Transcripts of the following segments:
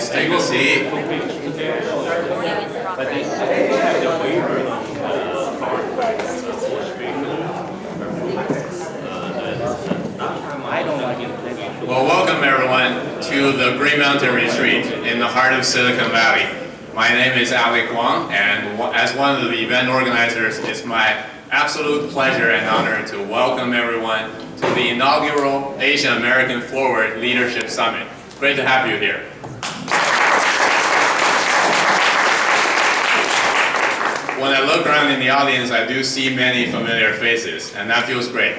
please take a seat. Well, welcome everyone to the Green Mountain Retreat in the heart of Silicon Valley. My name is Alec Wang, and as one of the event organizers, it's my absolute pleasure and honor to welcome everyone to the inaugural Asian American Forward Leadership Summit. Great to have you here. When I look around in the audience, I do see many familiar faces, and that feels great.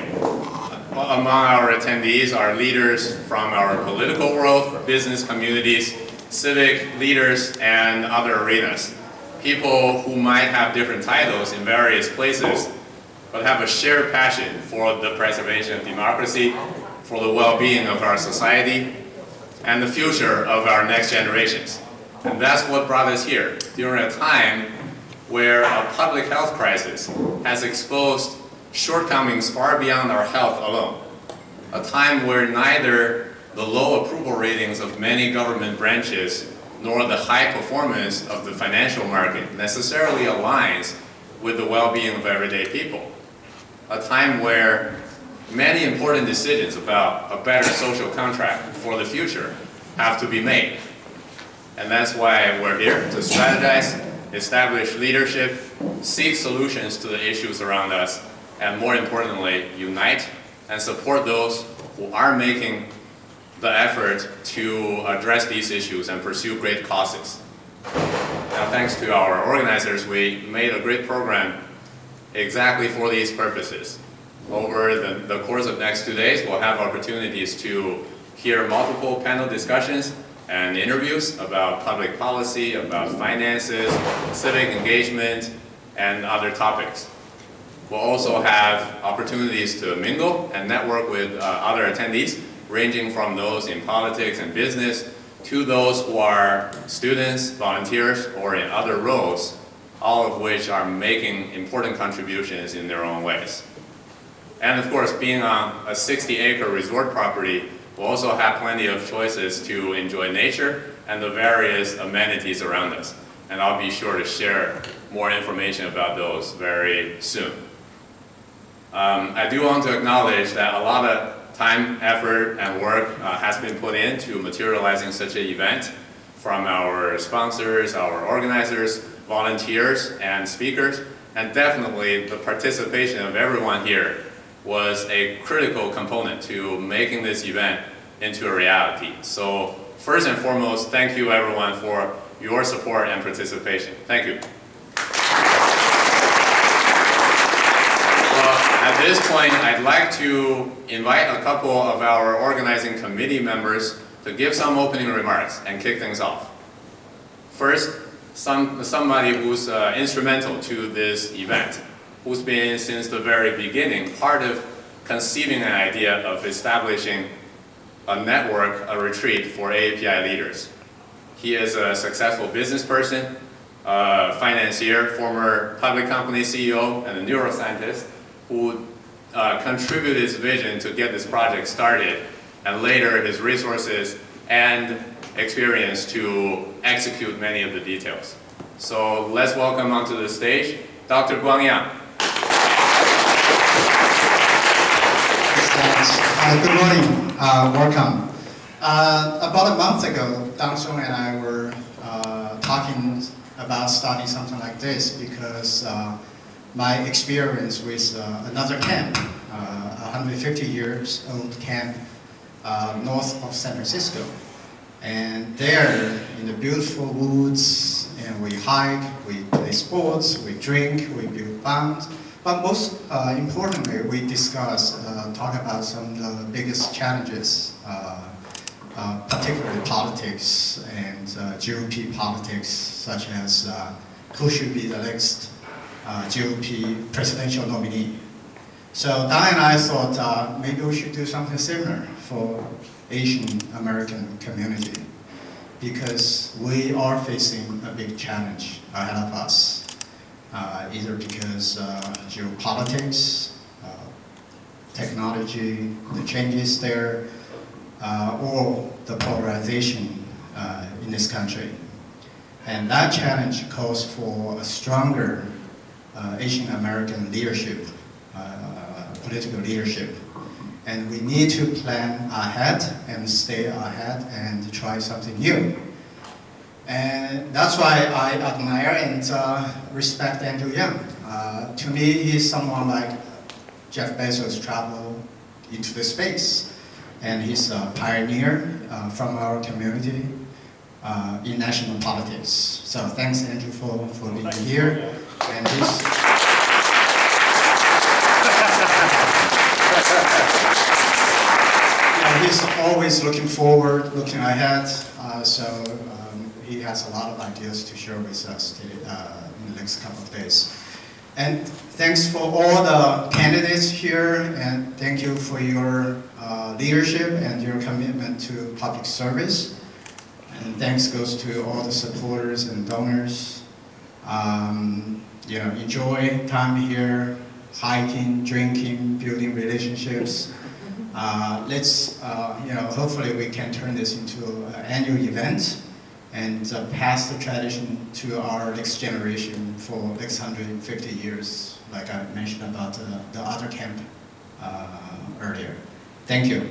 Among our attendees are leaders from our political world, business communities, civic leaders, and other arenas. People who might have different titles in various places, but have a shared passion for the preservation of democracy, for the well-being of our society, and the future of our next generations. And that's what brought us here, during a time where a public health crisis has exposed shortcomings far beyond our health alone. A time where neither the low approval ratings of many government branches nor the high performance of the financial market necessarily aligns with the well-being of everyday people. A time where many important decisions about a better social contract for the future have to be made. And that's why we're here, to strategize, establish leadership, seek solutions to the issues around us, and more importantly, unite and support those who are making the effort to address these issues and pursue great causes. Now, thanks to our organizers, we made a great program exactly for these purposes. Over the course of next 2 days, we'll have opportunities to hear multiple panel discussions and interviews about public policy, about finances, civic engagement, and other topics. We'll also have opportunities to mingle and network with other attendees, ranging from those in politics and business to those who are students, volunteers, or in other roles, all of which are making important contributions in their own ways. And of course, being on a 60-acre resort property, we'll also have plenty of choices to enjoy nature and the various amenities around us. And I'll be sure to share more information about those very soon. I do want to acknowledge that a lot of time, effort, and work has been put into materializing such an event from our sponsors, our organizers, volunteers, and speakers, and definitely the participation of everyone here was a critical component to making this event into a reality. So first and foremost, thank you everyone for your support and participation. Thank you. At this point, I'd like to invite a couple of our organizing committee members to give some opening remarks and kick things off. First, somebody who's instrumental to this event, who's been since the very beginning part of conceiving an idea of establishing a network, a retreat for AAPI leaders. He is a successful business person, a financier, former public company CEO, and a neuroscientist who contributed his vision to get this project started, and later his resources and experience to execute many of the details. So let's welcome onto the stage, Dr. Guang Yang. Good morning, welcome. About a month ago, Dang Song and I were talking about starting something like this because my experience with another camp, 150 years old camp north of San Francisco. And there in the beautiful woods, and we hike, we play sports, we drink, we build bonds. But most importantly, we discuss, talk about some of the biggest challenges, particularly politics and GOP politics, such as who should be the next GOP presidential nominee. So Dai and I thought maybe we should do something similar for Asian American community because we are facing a big challenge ahead of us, either because geopolitics, technology, the changes there, or the polarization in this country. And that challenge calls for a stronger Asian American leadership, political leadership. And we need to plan ahead and stay ahead and try something new. And that's why I admire and respect Andrew Yang. To me, he's someone like Jeff Bezos traveled into the space. And he's a pioneer from our community in national politics. So thanks, Andrew, for being here. And he's always looking forward, looking ahead. He has a lot of ideas to share with us in the next couple of days. And thanks for all the candidates here, and thank you for your leadership and your commitment to public service. And thanks goes to all the supporters and donors. Enjoy time here, hiking, drinking, building relationships. Hopefully we can turn this into an annual event and pass the tradition to our next generation for next 150 years, like I mentioned about the other camp earlier. Thank you.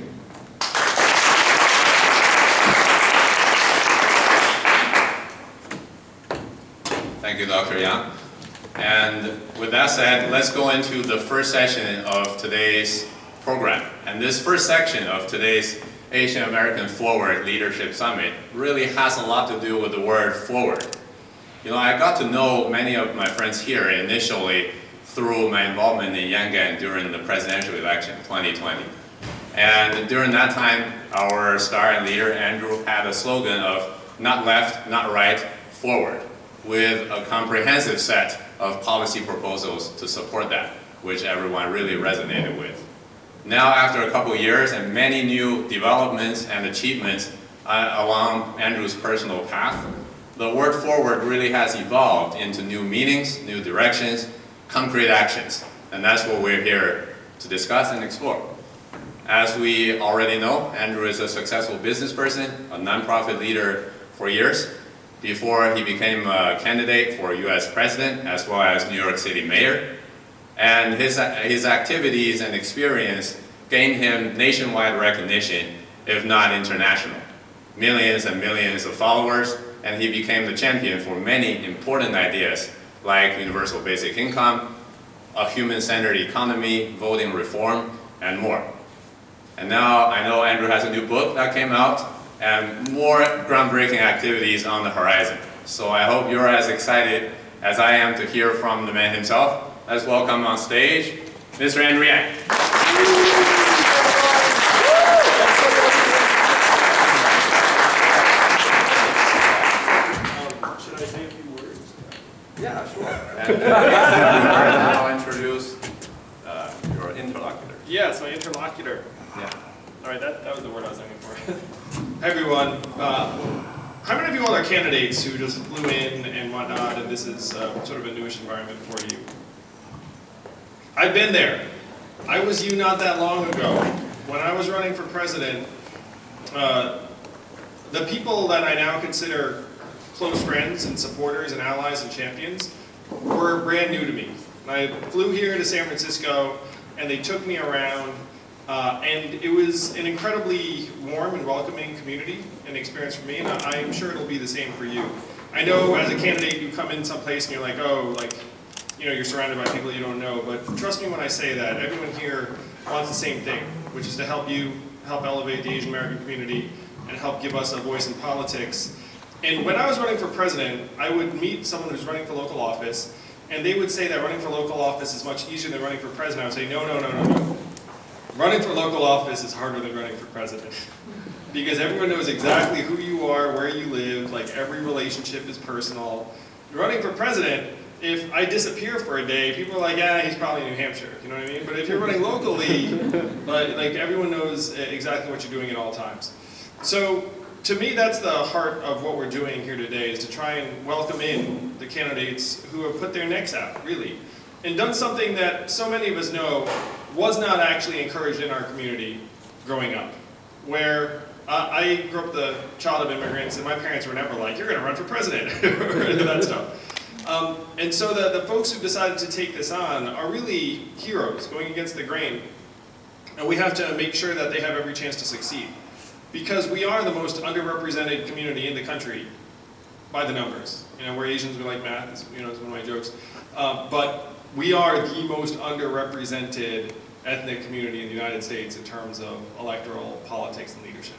Thank you, Dr. Yang. And with that said, let's go into the first session of today's program. And this first section of today's Asian American Forward Leadership Summit really has a lot to do with the word forward. I got to know many of my friends here initially through my involvement in Yangon during the presidential election 2020. And during that time, our star and leader, Andrew, had a slogan of not left, not right, forward, with a comprehensive set of policy proposals to support that, which everyone really resonated with. Now, after a couple of years and many new developments and achievements along Andrew's personal path, the word forward really has evolved into new meanings, new directions, concrete actions. And that's what we're here to discuss and explore. As we already know, Andrew is a successful business person, a nonprofit leader for years, before he became a candidate for US president, as well as New York City mayor. And his activities and experience gained him nationwide recognition, if not international. Millions and millions of followers, and he became the champion for many important ideas like universal basic income, a human-centered economy, voting reform, and more. And now I know Andrew has a new book that came out and more groundbreaking activities on the horizon. So I hope you're as excited as I am to hear from the man himself. Let's welcome on stage, Mr. Andrew Yang. Should I say a few words? Yeah, sure. And now introduce your interlocutor. Yes, my interlocutor. Yeah. All right, that was the word I was looking for. Hi, everyone. How many of you all are candidates who just flew in and whatnot, and this is sort of a newish environment for you? I've been there. I was you not that long ago. When I was running for president, the people that I now consider close friends and supporters and allies and champions were brand new to me. I flew here to San Francisco, and they took me around, and it was an incredibly warm and welcoming community and experience for me, and I'm sure it'll be the same for you. I know as a candidate, you come in someplace and you're like, oh, you're surrounded by people you don't know, but trust me when I say that, everyone here wants the same thing, which is to help you, help elevate the Asian American community, and help give us a voice in politics. And when I was running for president, I would meet someone who's running for local office, and they would say that running for local office is much easier than running for president. I would say, no. Running for local office is harder than running for president. Because everyone knows exactly who you are, where you live, every relationship is personal. Running for president, if I disappear for a day, people are like, yeah, he's probably in New Hampshire, you know what I mean? But if you're running locally, everyone knows exactly what you're doing at all times. So, to me, that's the heart of what we're doing here today, is to try and welcome in the candidates who have put their necks out, really, and done something that so many of us know was not actually encouraged in our community growing up, where I grew up the child of immigrants, and my parents were never like, you're going to run for president, or any of that stuff. And so the folks who decided to take this on are really heroes, going against the grain. And we have to make sure that they have every chance to succeed. Because we are the most underrepresented community in the country by the numbers. You know, we're Asians, we like math, it's, you know, it's one of my jokes. But we are the most underrepresented ethnic community in the United States in terms of electoral politics and leadership.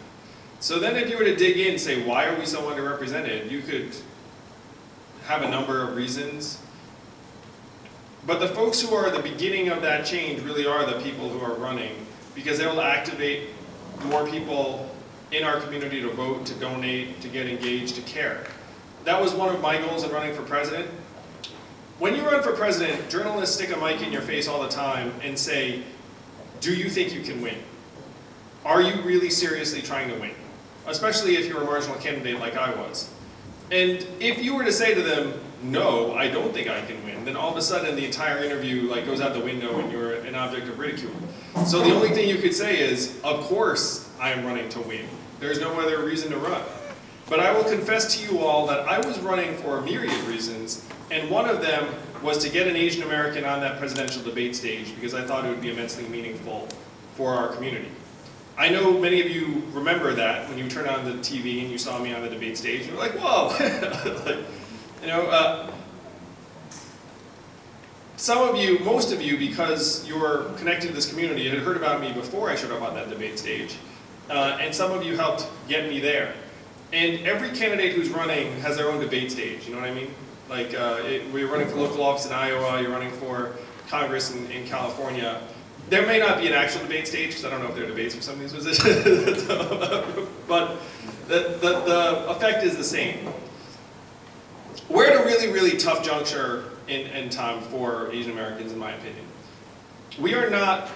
So then if you were to dig in and say, why are we so underrepresented? You could have a number of reasons. But the folks who are the beginning of that change really are the people who are running, because they will activate more people in our community to vote, to donate, to get engaged, to care. That was one of my goals in running for president. When you run for president, journalists stick a mic in your face all the time and say, do you think you can win? Are you really seriously trying to win? Especially if you're a marginal candidate like I was. And if you were to say to them, no, I don't think I can win, then all of a sudden the entire interview goes out the window and you're an object of ridicule. So the only thing you could say is, of course I am running to win. There's no other reason to run. But I will confess to you all that I was running for a myriad of reasons, and one of them was to get an Asian American on that presidential debate stage because I thought it would be immensely meaningful for our community. I know many of you remember that when you turned on the TV and you saw me on the debate stage, you were like, whoa! Some of you, most of you, because you're connected to this community, had heard about me before I showed up on that debate stage. And some of you helped get me there. And every candidate who's running has their own debate stage, you know what I mean? We're running for local office in Iowa, you're running for Congress in California. There may not be an actual debate stage, because I don't know if there are debates for some of these positions, but the effect is the same. We're at a really, really tough juncture in time for Asian Americans, in my opinion. We are not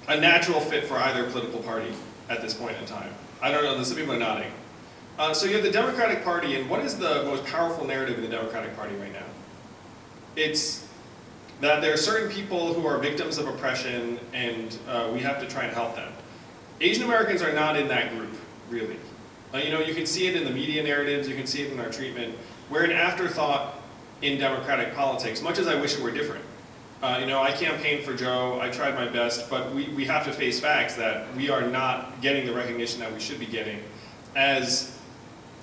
a natural fit for either political party at this point in time. I don't know, some people are nodding. So you have the Democratic Party, and what is the most powerful narrative in the Democratic Party right now? It's that there are certain people who are victims of oppression, and we have to try and help them. Asian Americans are not in that group, really. You can see it in the media narratives, you can see it in our treatment. We're an afterthought in democratic politics, much as I wish it were different. I campaigned for Joe, I tried my best, but we have to face facts that we are not getting the recognition that we should be getting as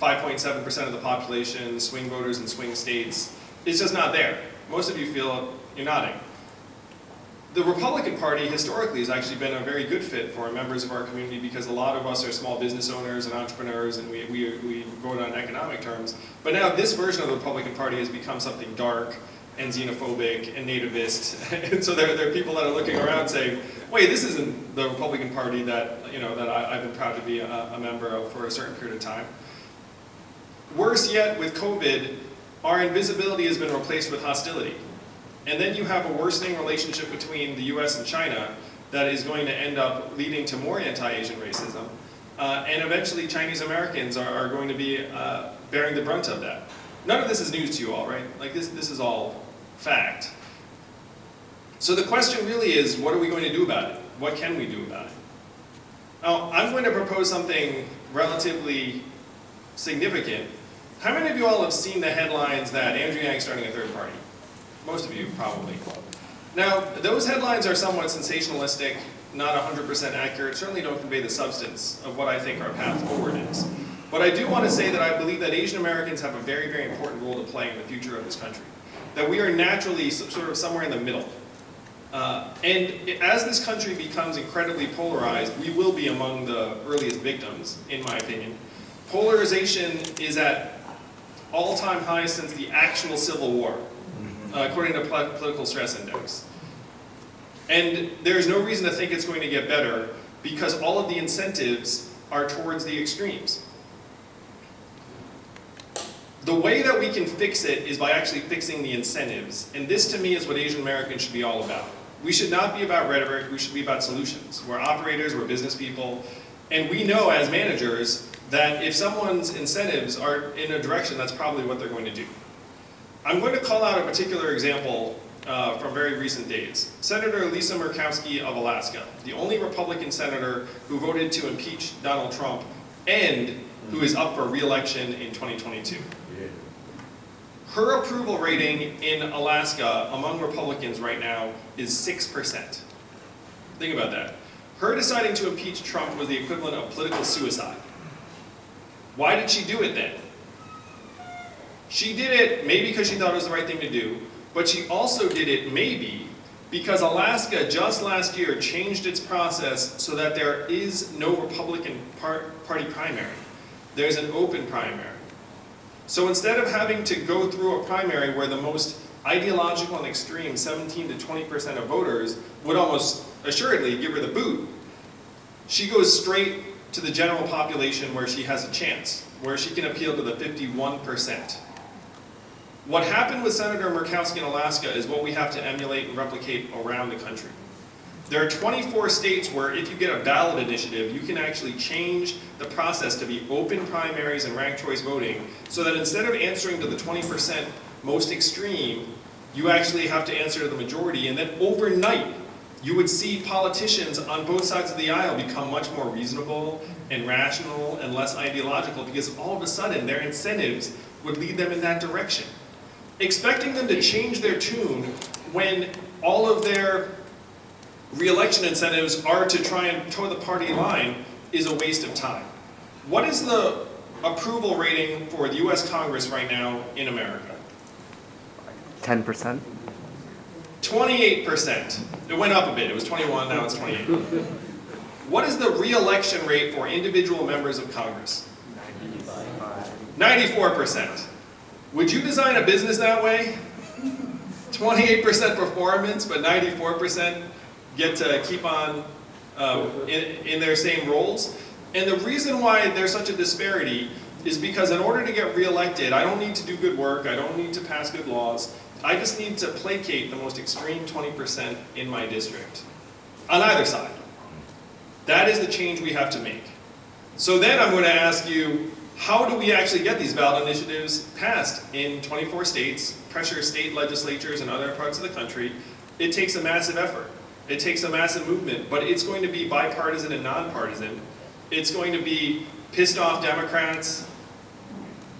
5.7% of the population, swing voters in swing states. It's just not there. Most of you feel, you're nodding. The Republican Party historically has actually been a very good fit for members of our community because a lot of us are small business owners and entrepreneurs and we vote on economic terms. But now this version of the Republican Party has become something dark and xenophobic and nativist. And so there are people that are looking around saying, wait, this isn't the Republican Party that, that I've been proud to be a member of for a certain period of time. Worse yet, with COVID, our invisibility has been replaced with hostility. And then you have a worsening relationship between the US and China that is going to end up leading to more anti-Asian racism. And eventually Chinese Americans are going to be bearing the brunt of that. None of this is news to you all, right? This is all fact. So the question really is, what are we going to do about it? What can we do about it? Now, I'm going to propose something relatively significant. How many of you all have seen the headlines that Andrew Yang's starting a third party? Most of you, probably. Now, those headlines are somewhat sensationalistic, not 100% accurate, certainly don't convey the substance of what I think our path forward is. But I do want to say that I believe that Asian Americans have a very, very important role to play in the future of this country. That we are naturally sort of somewhere in the middle. And as this country becomes incredibly polarized, we will be among the earliest victims, in my opinion. Polarization is at all-time highs since the actual Civil War, according to Political Stress Index. And there's no reason to think it's going to get better because all of the incentives are towards the extremes. The way that we can fix it is by actually fixing the incentives. And this to me is what Asian Americans should be all about. We should not be about rhetoric, we should be about solutions. We're operators, we're business people, and we know as managers that if someone's incentives are in a direction, that's probably what they're going to do. I'm going to call out a particular example from very recent days. Senator Lisa Murkowski of Alaska, the only Republican senator who voted to impeach Donald Trump and who is up for re-election in 2022. Her approval rating in Alaska among Republicans right now is 6%. Think about that. Her deciding to impeach Trump was the equivalent of political suicide. Why did she do it then? She did it maybe because she thought it was the right thing to do, but she also did it maybe because Alaska just last year changed its process so that there is no Republican Party primary. There's an open primary. So instead of having to go through a primary where the most ideological and extreme 17 to 20% of voters would almost assuredly give her the boot, she goes straight to the general population where she has a chance, where she can appeal to the 51%. What happened with Senator Murkowski in Alaska is what we have to emulate and replicate around the country. There are 24 states where if you get a ballot initiative, you can actually change the process to be open primaries and ranked choice voting, so that instead of answering to the 20% most extreme, you actually have to answer to the majority, and then overnight, you would see politicians on both sides of the aisle become much more reasonable and rational and less ideological, because all of a sudden their incentives would lead them in that direction. Expecting them to change their tune when all of their re-election incentives are to try and toe the party line is a waste of time. What is the approval rating for the US Congress right now in America? 10%? 28%. It went up a bit. It was 21, now it's 28. What is the re-election rate for individual members of Congress? 94%. Would you design a business that way? 28% performance, but 94% get to keep on in their same roles? And the reason why there's such a disparity is because in order to get reelected, I don't need to do good work, I don't need to pass good laws, I just need to placate the most extreme 20% in my district, on either side. That is the change we have to make. So then I'm going to ask you, how do we actually get these ballot initiatives passed in 24 states, pressure state legislatures and other parts of the country? It takes a massive effort. It takes a massive movement, but it's going to be bipartisan and nonpartisan. It's going to be pissed off Democrats,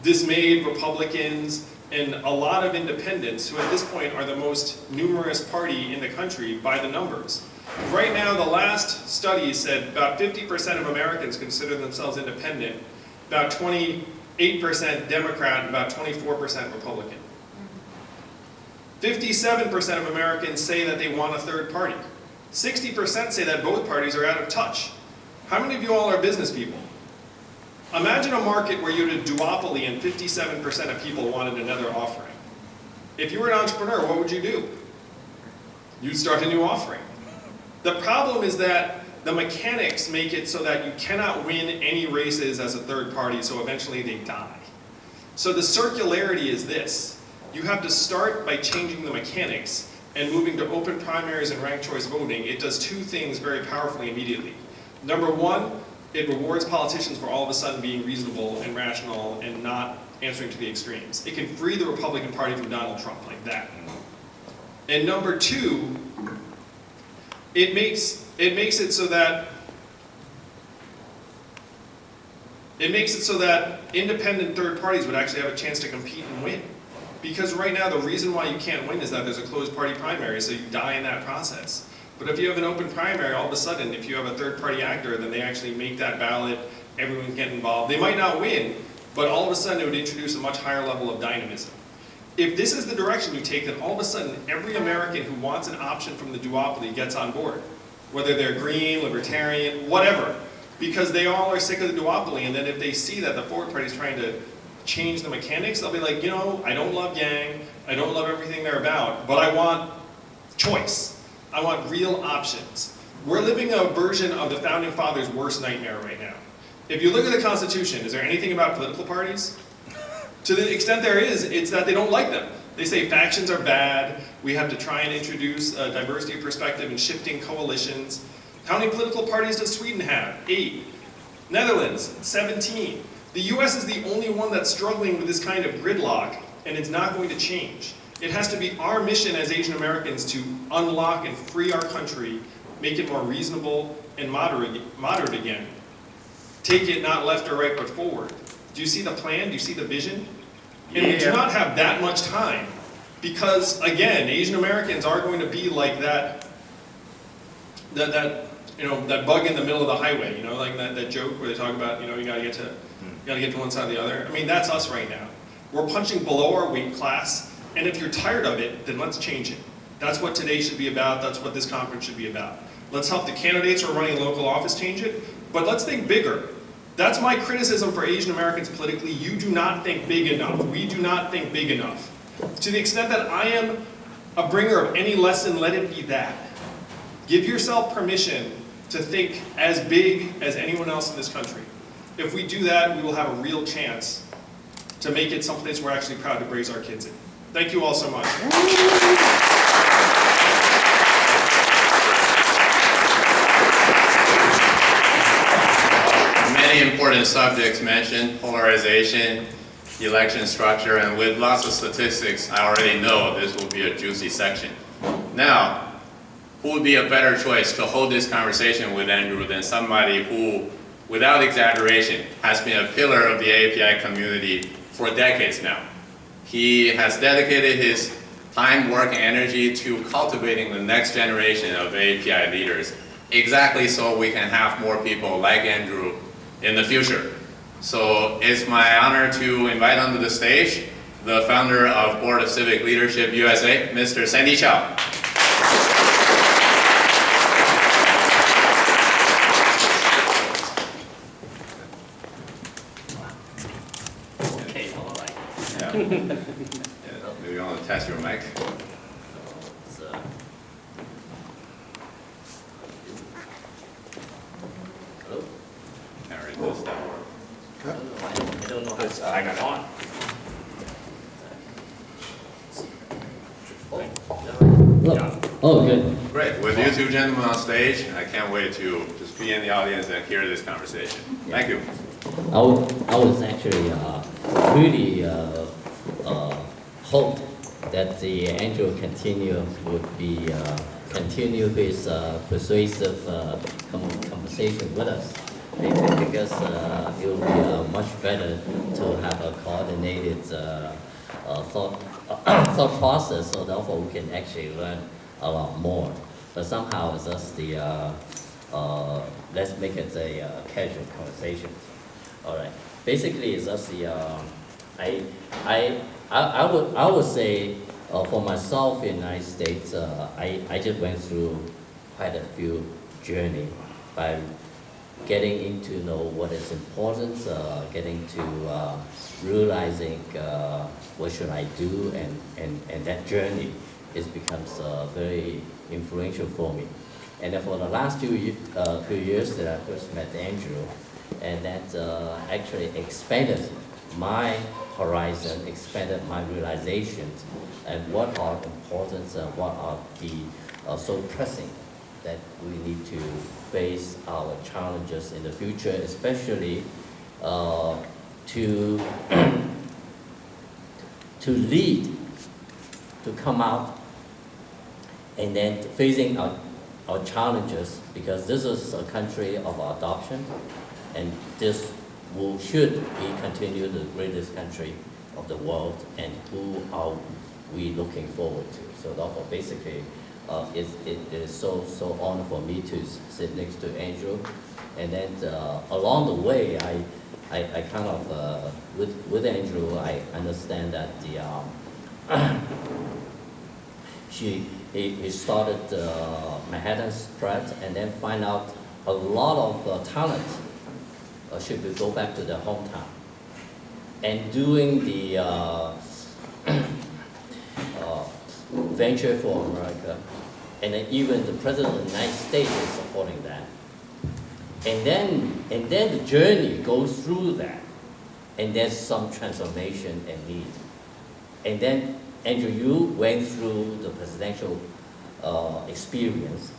dismayed Republicans, and a lot of independents who at this point are the most numerous party in the country by the numbers. Right now, the last study said about 50% of Americans consider themselves independent, about 28% Democrat, and about 24% Republican. 57% of Americans say that they want a third party. 60% say that both parties are out of touch. How many of you all are business people? Imagine a market where you had a duopoly and 57% of people wanted another offering. If you were an entrepreneur, what would you do? You'd start a new offering. The problem is that the mechanics make it so that you cannot win any races as a third party, so eventually they die. So the circularity is this. You have to start by changing the mechanics and moving to open primaries and ranked choice voting. It does two things very powerfully immediately. Number one, it rewards politicians for all of a sudden being reasonable and rational and not answering to the extremes. It can free the Republican Party from Donald Trump like that. And number two, it makes it so that independent third parties would actually have a chance to compete and win. Because right now the reason why you can't win is that there's a closed party primary, so you die in that process. But if you have an open primary, all of a sudden, if you have a third party actor, then they actually make that ballot, everyone can get involved. They might not win, but all of a sudden it would introduce a much higher level of dynamism. If this is the direction you take, then all of a sudden every American who wants an option from the duopoly gets on board. Whether they're green, libertarian, whatever. Because they all are sick of the duopoly, and then if they see that the forward party is trying to change the mechanics, they'll be like, you know, I don't love Yang, I don't love everything they're about, but I want choice. I want real options. We're living a version of the Founding Fathers' worst nightmare right now. If you look at the Constitution, is there anything about political parties? To the extent there is, it's that they don't like them. They say factions are bad, we have to try and introduce a diversity of perspective and shifting coalitions. How many political parties does Sweden have? 8. Netherlands, 17. The US is the only one that's struggling with this kind of gridlock, and it's not going to change. It has to be our mission as Asian Americans to unlock and free our country, make it more reasonable and moderate again. Take it not left or right, but forward. Do you see the plan? Do you see the vision? And we do not have that much time because, again, Asian Americans are going to be like that bug in the middle of the highway, like that joke where they talk about, you gotta get to one side or the other. I mean, that's us right now. We're punching below our weight class, and if you're tired of it, then let's change it. That's what today should be about. That's what this conference should be about. Let's help the candidates who are running local office change it, but let's think bigger. That's my criticism for Asian Americans politically. You do not think big enough. We do not think big enough. To the extent that I am a bringer of any lesson, let it be that. Give yourself permission to think as big as anyone else in this country. If we do that, we will have a real chance to make it someplace we're actually proud to raise our kids in. Thank you all so much. Many important subjects mentioned: polarization, election structure, and with lots of statistics, I already know this will be a juicy section. Now, who would be a better choice to hold this conversation with Andrew than somebody who, without exaggeration, has been a pillar of the API community for decades now. He has dedicated his time, work, and energy to cultivating the next generation of API leaders, exactly so we can have more people like Andrew in the future. So it's my honor to invite onto the stage the founder of Board of Civic Leadership USA, Mr. Sandy Chau. Okay, all right. Yeah. Maybe you want to test your mic. Hello? Can't read this down. I don't know how to I got on. Oh, good. Great. With you two gentlemen on stage, I can't wait to just be in the audience and hear this conversation. Thank you. I was actually really hoped that the Andew would be continue his persuasive conversation with us, because it will be much better to have a coordinated thought process, so therefore we can actually learn a lot more. But somehow it's just the let's make it a casual conversation. All right. Basically, it's just the I would say for myself in the United States, I just went through quite a few journey by getting into know what is important, getting to realizing what should I do, and that journey becomes very influential for me. And then for the last few years that I first met Andrew, and that actually expanded my horizon, expanded my realizations, and what are important, what are the so pressing that we need to face our challenges in the future, especially to lead, to come out, and then facing our challenges, because this is a country of adoption, and this should be continued the greatest country of the world, and who are we looking forward to. So therefore, basically, it is so honor for me to sit next to Andrew, and then along the way, I kind of with Andrew, I understand that he started Manhattan Strat, and then find out a lot of talent should go back to their hometown, and doing the Venture for America, and then even the President of the United States is supporting that. And then the journey goes through that, and there's some transformation and need. And then, Andrew, you went through the presidential experience,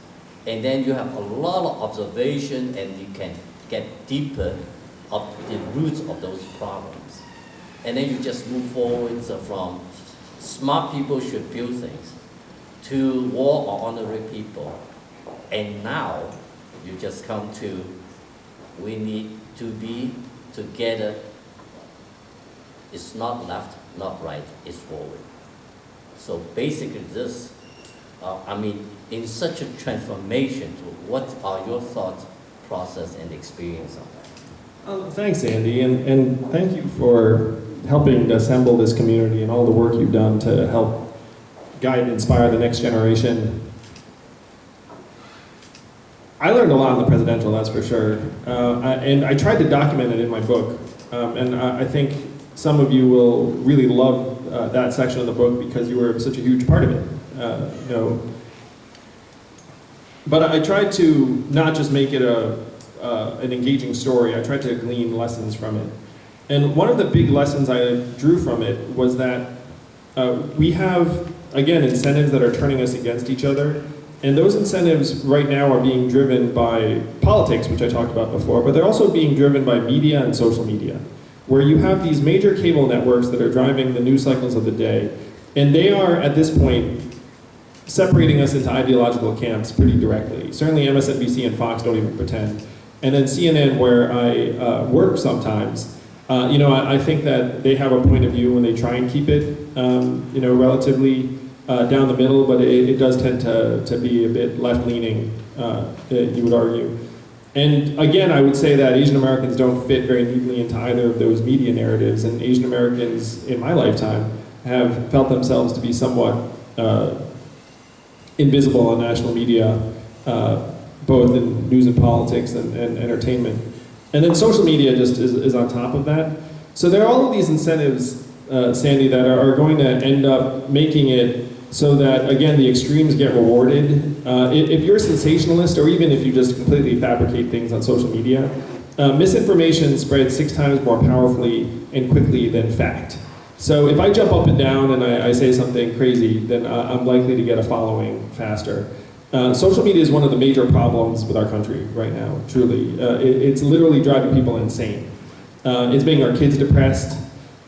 and then you have a lot of observation, and you can get deeper of the roots of those problems. And then you just move forward from smart people should build things. To war or honorary people. And now you just come to, we need to be together. It's not left, not right, it's forward. So basically this, in such a transformation, what are your thought process and experience on that? Thanks, Andy, and thank you for helping to assemble this community and all the work you've done to help guide and inspire the next generation. I learned a lot in the presidential, that's for sure. And I tried to document it in my book. And I think some of you will really love that section of the book because you were such a huge part of it. But I tried to not just make it an engaging story, I tried to glean lessons from it. And one of the big lessons I drew from it was that we have, again, incentives that are turning us against each other. And those incentives right now are being driven by politics, which I talked about before, but they're also being driven by media and social media, where you have these major cable networks that are driving the news cycles of the day. And they are, at this point, separating us into ideological camps pretty directly. Certainly MSNBC and Fox don't even pretend. And then CNN, where I work sometimes, I think that they have a point of view when they try and keep it, relatively down the middle, but it does tend to be a bit left-leaning, you would argue. And again, I would say that Asian Americans don't fit very neatly into either of those media narratives, and Asian Americans in my lifetime have felt themselves to be somewhat invisible on national media, both in news and politics and entertainment. And then social media just is on top of that. So there are all of these incentives, Sandy, that are going to end up making it so that, again, the extremes get rewarded. If you're a sensationalist, or even if you just completely fabricate things on social media, misinformation spreads 6 times more powerfully and quickly than fact. So if I jump up and down and I say something crazy, then I'm likely to get a following faster. Social media is one of the major problems with our country right now, truly. It's literally driving people insane. It's making our kids depressed.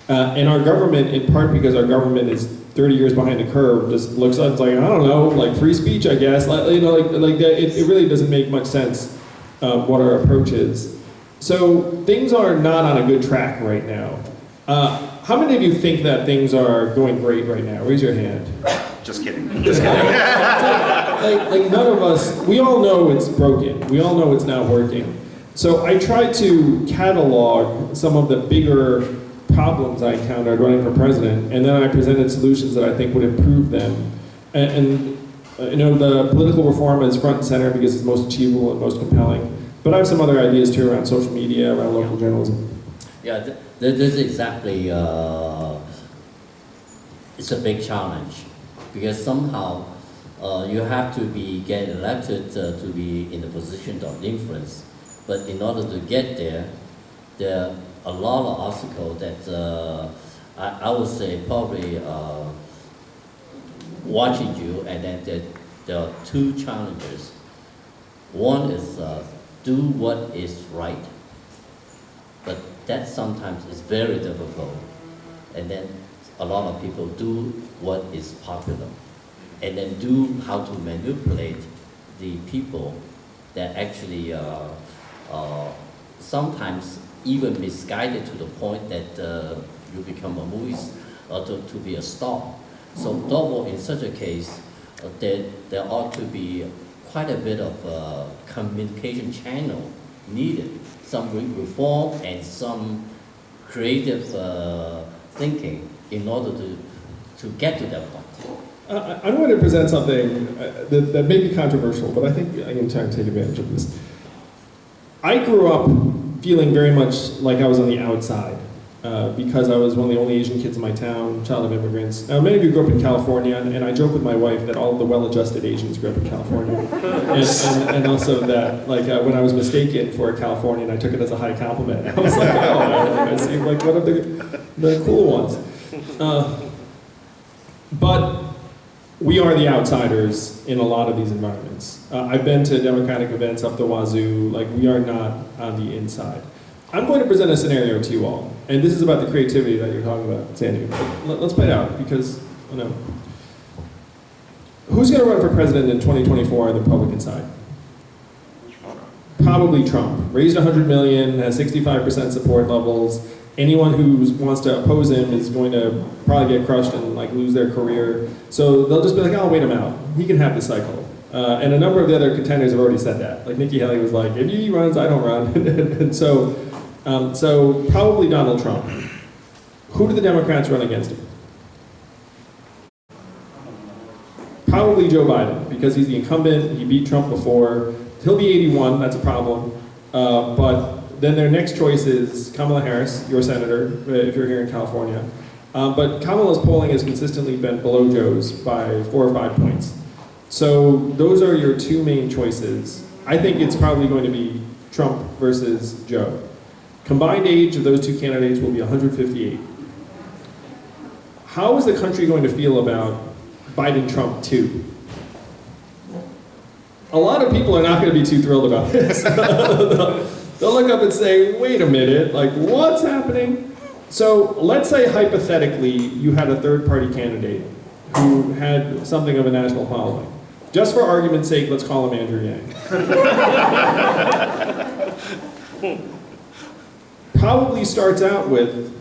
And our government, in part because our government is 30 years behind the curve, just looks up, it's like, I don't know, like free speech, I guess. It really doesn't make much sense what our approach is. So things are not on a good track right now. How many of you think that things are going great right now? Raise your hand. Just kidding. Just kidding. like none of us, we all know it's broken. We all know it's not working. So I tried to catalog some of the bigger problems I encountered running for president, and then I presented solutions that I think would improve them. And the political reform is front and center because it's most achievable and most compelling. But I have some other ideas too around social media, around local journalism. Yeah, this is exactly, it's a big challenge because somehow you have to get elected to be in a position of influence. But in order to get there are a lot of obstacles that I would say probably watching you, and then there are 2 challenges. One is do what is right, but that sometimes is very difficult. And then a lot of people do what is popular, and then do how to manipulate the people that actually sometimes even misguided to the point that you become a movie or to be a star. So therefore, in such a case, there ought to be quite a bit of communication channel needed, some reform and some creative thinking in order to get to that point. I'm going to present something that may be controversial, but I think I can try and take advantage of this. I grew up feeling very much like I was on the outside because I was one of the only Asian kids in my town, child of immigrants. Now, many of you grew up in California, and I joke with my wife that all the well-adjusted Asians grew up in California. and also that, when I was mistaken for a Californian, I took it as a high compliment. I was like, oh, I seem like one of the cool ones. But we are the outsiders in a lot of these environments. I've been to Democratic events up the wazoo, we are not on the inside. I'm going to present a scenario to you all, and this is about the creativity that you're talking about, Sandy. Let's play it out, because No. Who's going to run for president in 2024 on the Republican side? Probably Trump. Raised 100 million, has 65% support levels. Anyone who wants to oppose him is going to probably get crushed and like lose their career. So they'll just be like, "I'll wait him out. He can have the cycle." And a number of the other contenders have already said that. Like Nikki Haley was like, "If he runs, I don't run." And so probably Donald Trump. Who do the Democrats run against him? Probably Joe Biden, because he's the incumbent. He beat Trump before. He'll be 81. That's a problem. But then their next choice is Kamala Harris, your senator, if you're here in California. But Kamala's polling has consistently been below Joe's by 4 or 5 points. So those are your two main choices. I think it's probably going to be Trump versus Joe. Combined age of those two candidates will be 158. How is the country going to feel about Biden-Trump 2? A lot of people are not going to be too thrilled about this. They'll look up and say, "Wait a minute, like what's happening?" So let's say hypothetically you had a third-party candidate who had something of a national following. Just for argument's sake, let's call him Andrew Yang. Probably starts out with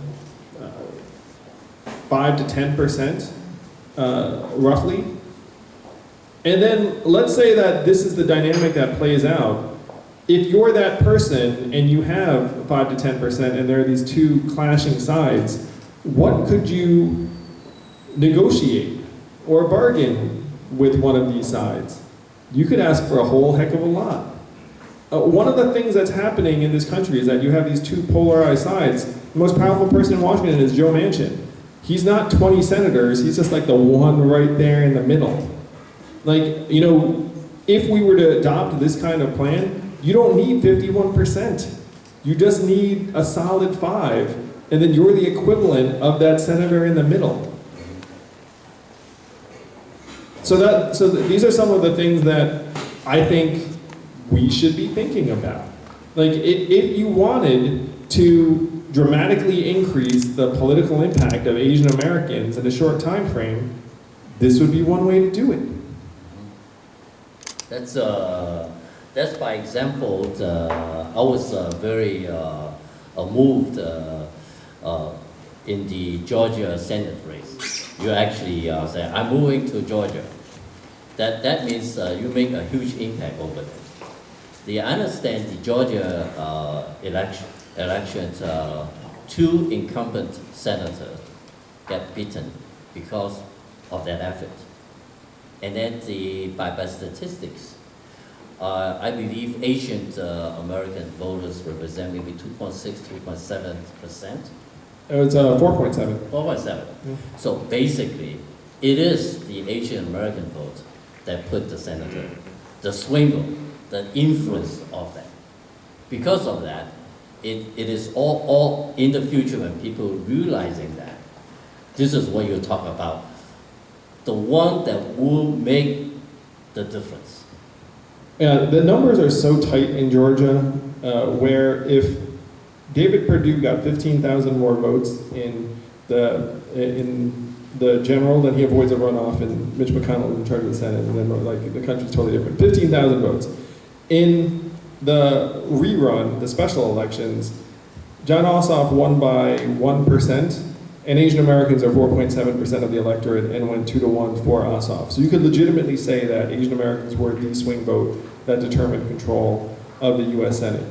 5 to 10%, roughly. And then let's say that this is the dynamic that plays out. If you're that person and you have 5 to 10% and there are these two clashing sides, what could you negotiate or bargain with one of these sides? You could ask for a whole heck of a lot. One of the things that's happening in this country is that you have these two polarized sides. The most powerful person in Washington is Joe Manchin. He's not 20 senators, he's just like the one right there in the middle. Like, you know, if we were to adopt this kind of plan, you don't need 51%. You just need a solid 5, and then you're the equivalent of that senator in the middle. So these are some of the things that I think we should be thinking about. Like, if you wanted to dramatically increase the political impact of Asian Americans in a short time frame, this would be one way to do it. That's by example. I was very moved in the Georgia Senate race. You actually say, "I'm moving to Georgia." That means you make a huge impact over there. I understand the Georgia elections, 2 incumbent senators get beaten because of that effort. And then by statistics, I believe Asian American voters represent maybe 2.6, 2.7%. It's 4.7. 4.7. Yeah. So basically, it is the Asian American vote that put the senator, the swing vote, the influence of that. Because of that, it is all in the future when people realizing that, this is what you talk about, the one that will make the difference. Yeah, the numbers are so tight in Georgia, where if David Perdue got 15,000 more votes in the general, then he avoids a runoff, and Mitch McConnell is in charge of the Senate, and then like the country's totally different. 15,000 votes. In the rerun, the special elections, John Ossoff won by 1%, and Asian Americans are 4.7% of the electorate and went 2-1 for Ossoff. So you could legitimately say that Asian Americans were the swing vote that determined control of the US Senate.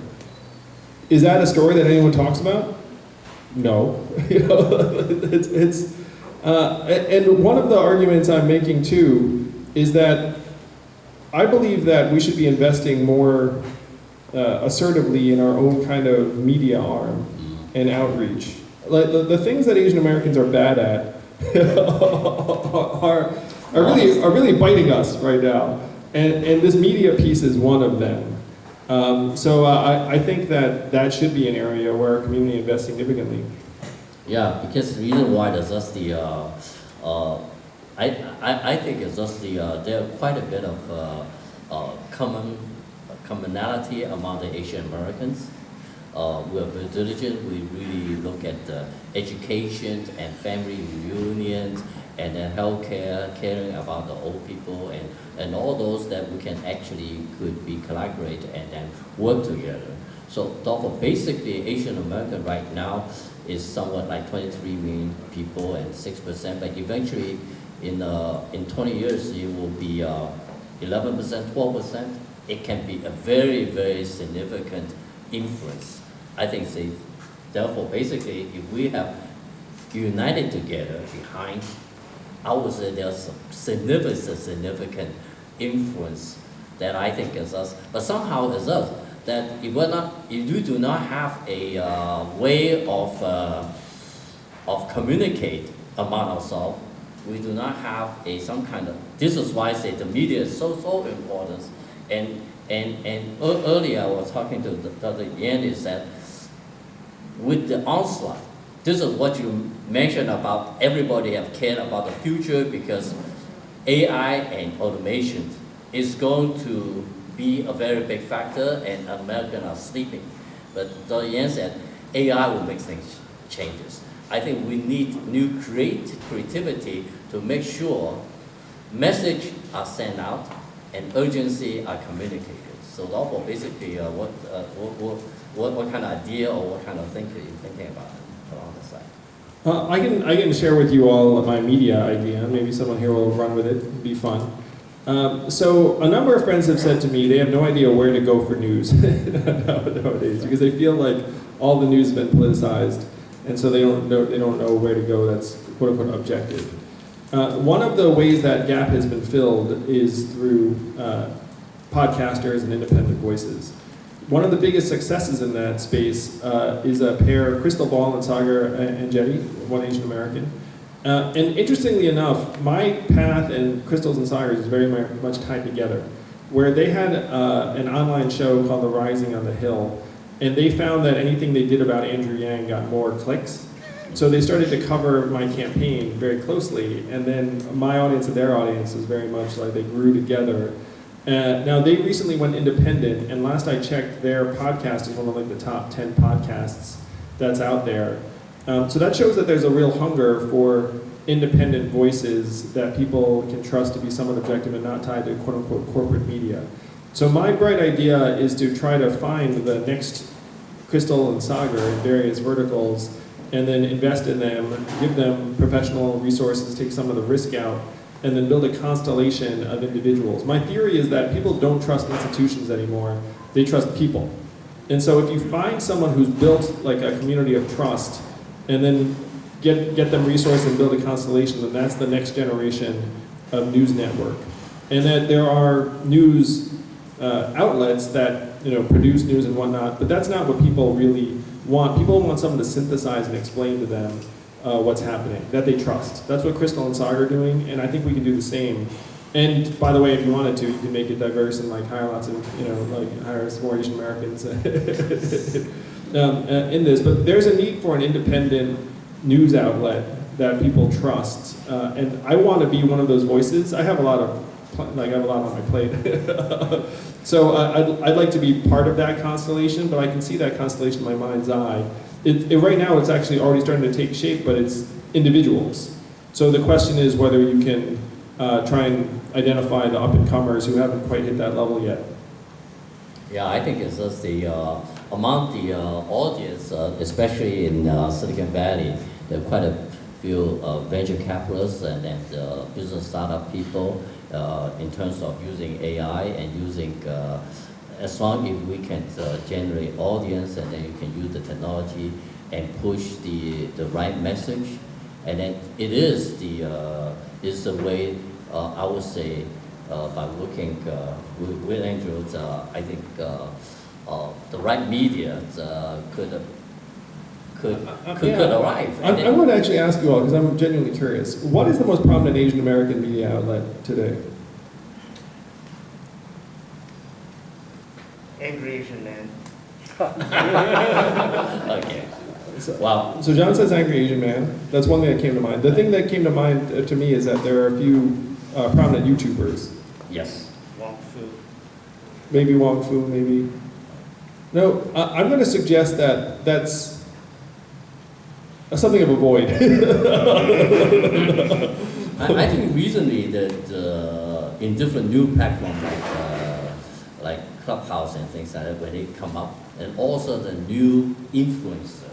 Is that a story that anyone talks about? No. You know, and one of the arguments I'm making too is that I believe that we should be investing more assertively in our own kind of media arm and outreach. Like the things that Asian Americans are bad at are really biting us right now, and this media piece is one of them. So I think that should be an area where our community invests significantly. Yeah, because the reason why is just the I think it's just there are quite a bit of commonality among the Asian Americans. We are very diligent. We really look at education and family reunions and then healthcare, caring about the old people, and all those that we can actually could be collaborate and then work together. So therefore, basically, Asian American right now is somewhat like 23 million people and 6%, but eventually in 20 years it will be 11%, 12%. It can be a very, very significant influence. I think therefore, basically, if we have united together behind, I would say there's significant influence that I think is us, but somehow is us. That if you do not have a way of communicate among ourselves, we do not have some kind of. This is why I say the media is so important. And earlier I was talking to Dr. Yan, is that with the onslaught, this is what you mentioned about everybody have cared about the future, because AI and automation is going to be a very big factor, and Americans are sleeping. But Dr. Yan said AI will make things changes. I think we need new creativity to make sure messages are sent out and urgency are communicated. So therefore, basically, what kind of idea or what kind of thinking are you thinking about along the side? I can share with you all my media idea. Maybe someone here will run with it. It'd be fun. So a number of friends have said to me they have no idea where to go for news nowadays, because they feel like all the news has been politicized, and so they don't know where to go that's quote unquote objective. One of the ways that gap has been filled is through podcasters and independent voices. One of the biggest successes in that space is a pair, Crystal Ball and Sagar and Jetty, one Asian American. And interestingly enough, my path and Crystal's and Sagar's is very much tied together, where they had an online show called The Rising on the Hill, and they found that anything they did about Andrew Yang got more clicks. So they started to cover my campaign very closely, and then my audience and their audience was very much like they grew together. Now they recently went independent, and last I checked, their podcast is one of like the top 10 podcasts that's out there. So that shows that there's a real hunger for independent voices that people can trust to be somewhat objective and not tied to quote unquote corporate media. So my bright idea is to try to find the next Crystal and Sagar in various verticals, and then invest in them, give them professional resources, take some of the risk out, and then build a constellation of individuals. My theory is that people don't trust institutions anymore, they trust people. And so if you find someone who's built like a community of trust, and then get them resources and build a constellation, then that's the next generation of news network. And that there are news outlets that produce news and whatnot, but that's not what people really want. People want someone to synthesize and explain to them what's happening, that they trust. That's what Crystal and Sagar are doing, and I think we can do the same. And by the way, if you wanted to, you can make it diverse and like hire lots of, hire some more Asian Americans in this. But there's a need for an independent news outlet that people trust, and I want to be one of those voices. I have a lot on my plate. So I'd like to be part of that constellation, but I can see that constellation in my mind's eye. Right now it's actually already starting to take shape, but it's individuals. So the question is whether you can try and identify the up-and-comers who haven't quite hit that level yet. Yeah, I think it's just among the audience, especially in Silicon Valley, there are quite a few venture capitalists and business startup people in terms of using AI and using, as long as we can generate audience, and then you can use the technology and push the right message. And then it is the way, I would say, by working with Andrews, I think the right media could arrive. I want to actually ask you all, because I'm genuinely curious. What is the most prominent Asian American media outlet today? Angry Asian Man. Okay. Wow. So John says Angry Asian Man. That's one thing that came to mind. The thing that came to mind to me is that there are a few prominent YouTubers. Yes. Wong Fu. Maybe Wong Fu, maybe. No, I'm going to suggest that that's something of a void. I think recently that in different new platforms like Clubhouse and things like that, when they come up, and also the new influencer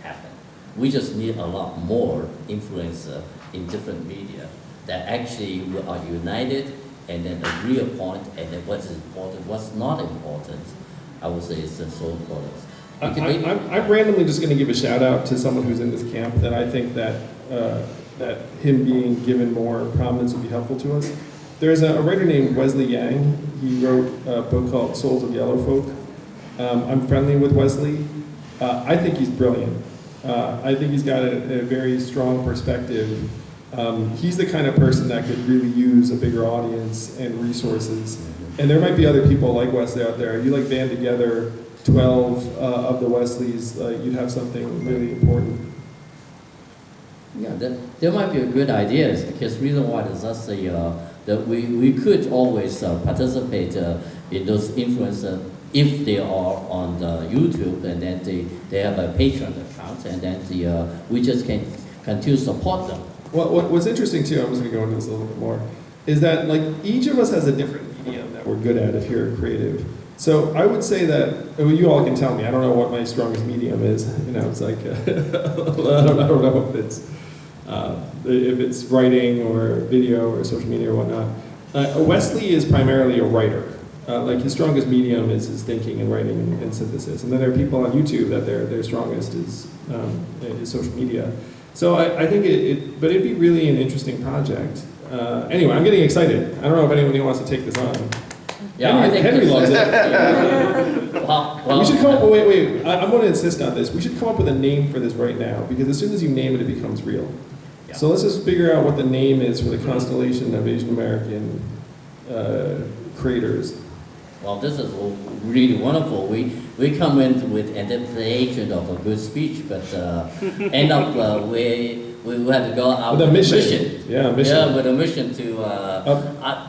happen. We just need a lot more influencer in different media that actually are united and then agree upon and then what's important, what's not important. I would say it's so important. I'm randomly just going to give a shout out to someone who's in this camp that I think that that him being given more prominence would be helpful to us. There's a writer named Wesley Yang. He wrote a book called Souls of Yellow Folk. I'm friendly with Wesley. I think he's brilliant. I think he's got a very strong perspective. He's the kind of person that could really use a bigger audience and resources. And there might be other people like Wesley out there. You like band together 12 of the Wesleys, you'd have something really important. Yeah, there might be a good ideas because reason why is that we could always participate in those influencers if they are on the YouTube and then they have a Patreon account and then we just can continue to support them. What's interesting too, I'm just going to go into this a little bit more, is that like each of us has a different medium that we're good at if you're creative. So I would say that, well, you all can tell me, I don't know what my strongest medium is, you know, it's like, I don't know if it's writing or video or social media or whatnot. Wesley is primarily a writer. Like his strongest medium is his thinking and writing and synthesis. And then there are people on YouTube that their strongest is social media. So I think but it'd be really an interesting project. Anyway, I'm getting excited. I don't know if anybody wants to take this on. Yeah, Henry loves it. well, We should come up with, wait, I'm going to insist on this. We should come up with a name for this right now, because as soon as you name it, it becomes real. Yeah. So let's just figure out what the name is for the constellation of Asian American creators. Well, this is really wonderful. We come in with anticipation of a good speech, but end up we have to go out With a mission. Yeah, with a mission to.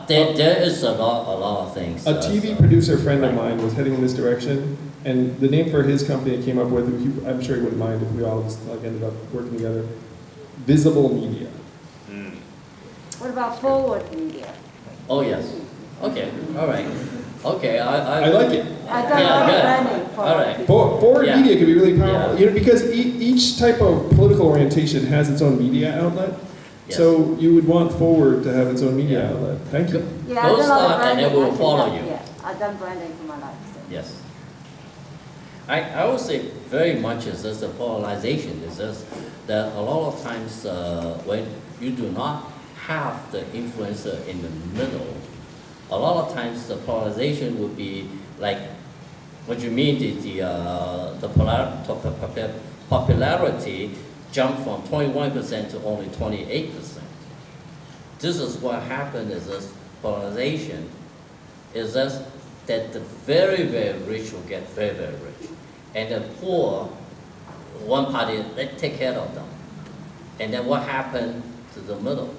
There is a lot of things. A TV producer friend of mine was heading in this direction, and the name for his company I came up with, I'm sure he wouldn't mind if we all just like ended up working together. Visible Media. What about forward media? Oh yes. Okay. All right. Okay. I like it. I don't know good. branding. All right. Forward Yeah. media could be really powerful, Yeah. you know, because each type of political orientation has its own media outlet. Yes. So you would want Forward to have its own media Yeah. outlet. Thank you. Yeah, I Go do a lot of start and branding. then we'll I think follow that- you. Yeah, I've done branding for my life. So. Yes. I would say very much is just the polarization. Is just that a lot of times when you do not have the influencer in the middle, a lot of times the polarization would be like what you mean the popularity jumped from 21% to only 28%. This is what happened is this polarization is just that the very, very rich will get very, very rich. And the poor, one party, they take care of them. And then what happened to the middle?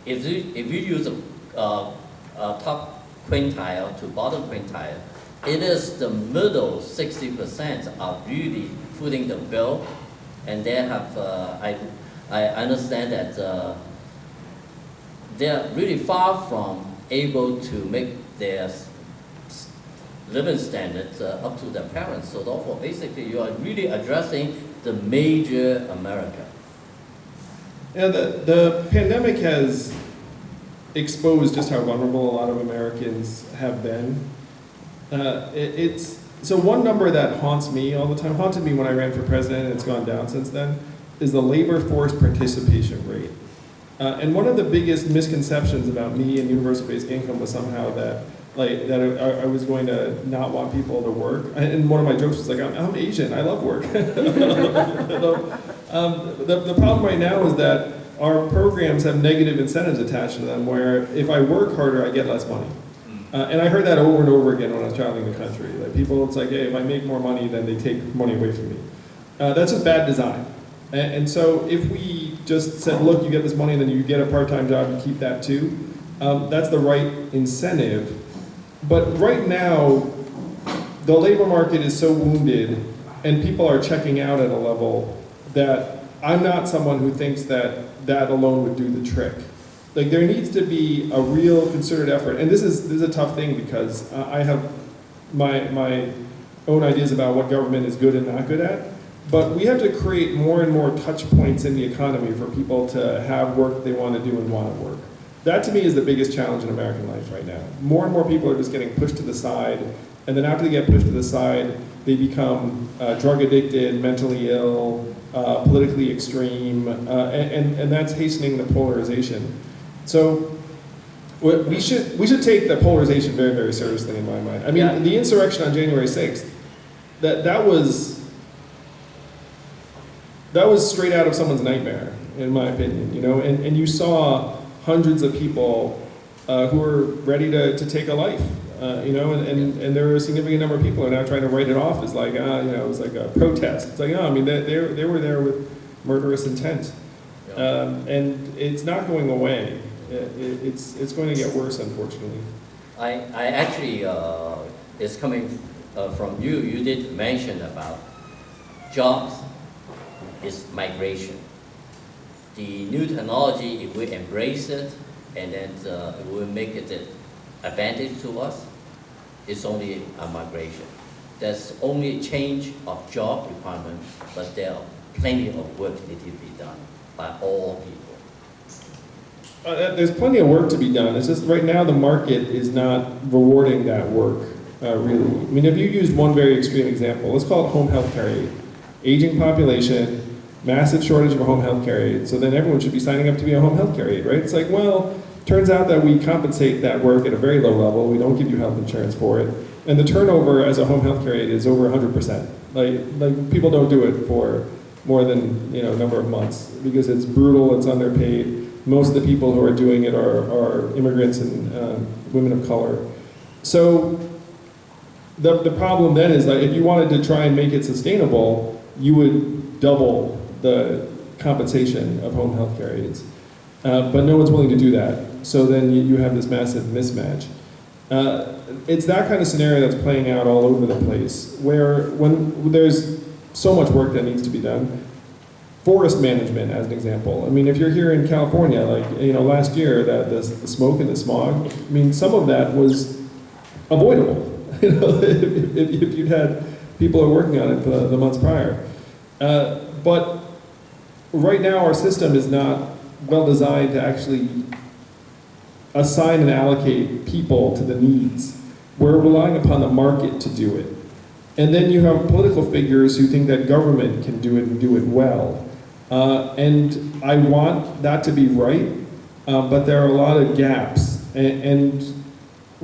If you use a top quintile to bottom quintile, it is the middle 60% are really footing the bill, and they have, I understand that they're really far from able to make their living standards up to their parents. So therefore, basically, you are really addressing the major America. Yeah, the pandemic has exposed just how vulnerable a lot of Americans have been. So one number that haunts me all the time, haunted me when I ran for president, and it's gone down since then, is the labor force participation rate. And one of the biggest misconceptions about me and universal basic income was somehow that I was going to not want people to work. And one of my jokes was like, I'm Asian, I love work. The problem right now is that our programs have negative incentives attached to them where if I work harder, I get less money. And I heard that over and over again when I was traveling the country. Like people, it's like, hey, if I make more money, then they take money away from me. That's just bad design. And so if we just said, look, you get this money and then you get a part-time job, you keep that too, that's the right incentive. But right now, the labor market is so wounded and people are checking out at a level that I'm not someone who thinks that that alone would do the trick. Like there needs to be a real concerted effort, and this is a tough thing because I have my own ideas about what government is good and not good at. But we have to create more and more touch points in the economy for people to have work they want to do and want to work. That to me is the biggest challenge in American life right now. More and more people are just getting pushed to the side, and then after they get pushed to the side, they become drug addicted, mentally ill, politically extreme, and that's hastening the polarization. So we should take the polarization very, very seriously in my mind. I mean, the insurrection on January 6th, that was straight out of someone's nightmare, in my opinion, you know, and you saw hundreds of people who were ready to take a life, you know, and there were a significant number of people who are now trying to write it off as like, you know, it was like a protest. It's like, no, I mean, they were there with murderous intent. And it's not going away. It's going to get worse, unfortunately. I actually, it's coming from you. You did mention about jobs is migration. The new technology, if we embrace it, and then it will make it an advantage to us, it's only a migration. There's only a change of job requirement, but there are plenty of work that needs to be done by all people. There's plenty of work to be done. It's just right now the market is not rewarding that work, really. I mean, if you used one very extreme example, let's call it home health care aid. Aging population, massive shortage of home health care aid, so then everyone should be signing up to be a home health care aid, right? It's like, well, turns out that we compensate that work at a very low level, we don't give you health insurance for it, and the turnover as a home health care aid is over 100%. Like people don't do it for more than, you know, a number of months because it's brutal, it's underpaid. Most of the people who are doing it are immigrants and women of color. So the problem then is that if you wanted to try and make it sustainable, you would double the compensation of home health care aides. But no one's willing to do that. So then you have this massive mismatch. It's that kind of scenario that's playing out all over the place, where when there's so much work that needs to be done. Forest management, as an example. I mean, if you're here in California, like, you know, last year, the smoke and the smog, I mean, some of that was avoidable, you know, if you'd had people who are working on it for the months prior. But right now, our system is not well designed to actually assign and allocate people to the needs. We're relying upon the market to do it. And then you have political figures who think that government can do it and do it well. And I want that to be right, but there are a lot of gaps. And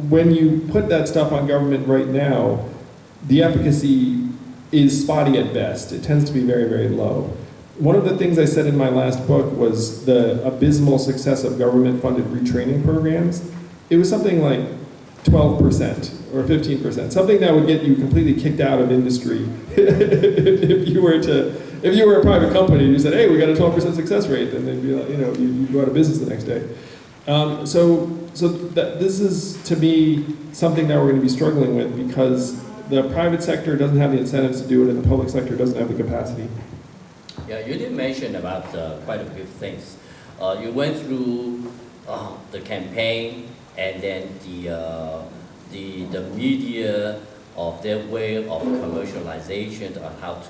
when you put that stuff on government right now, the efficacy is spotty at best. It tends to be very, very low. One of the things I said in my last book was the abysmal success of government-funded retraining programs. It was something like 12% or 15%, something that would get you completely kicked out of industry if you were a private company and you said, hey, we got a 12% success rate, then they'd be like, you know, you go out of business the next day. So this is, to me, something that we're going to be struggling with because the private sector doesn't have the incentives to do it and the public sector doesn't have the capacity. Yeah, you did mention about quite a few things. You went through the campaign and then the media of their way of commercialization on how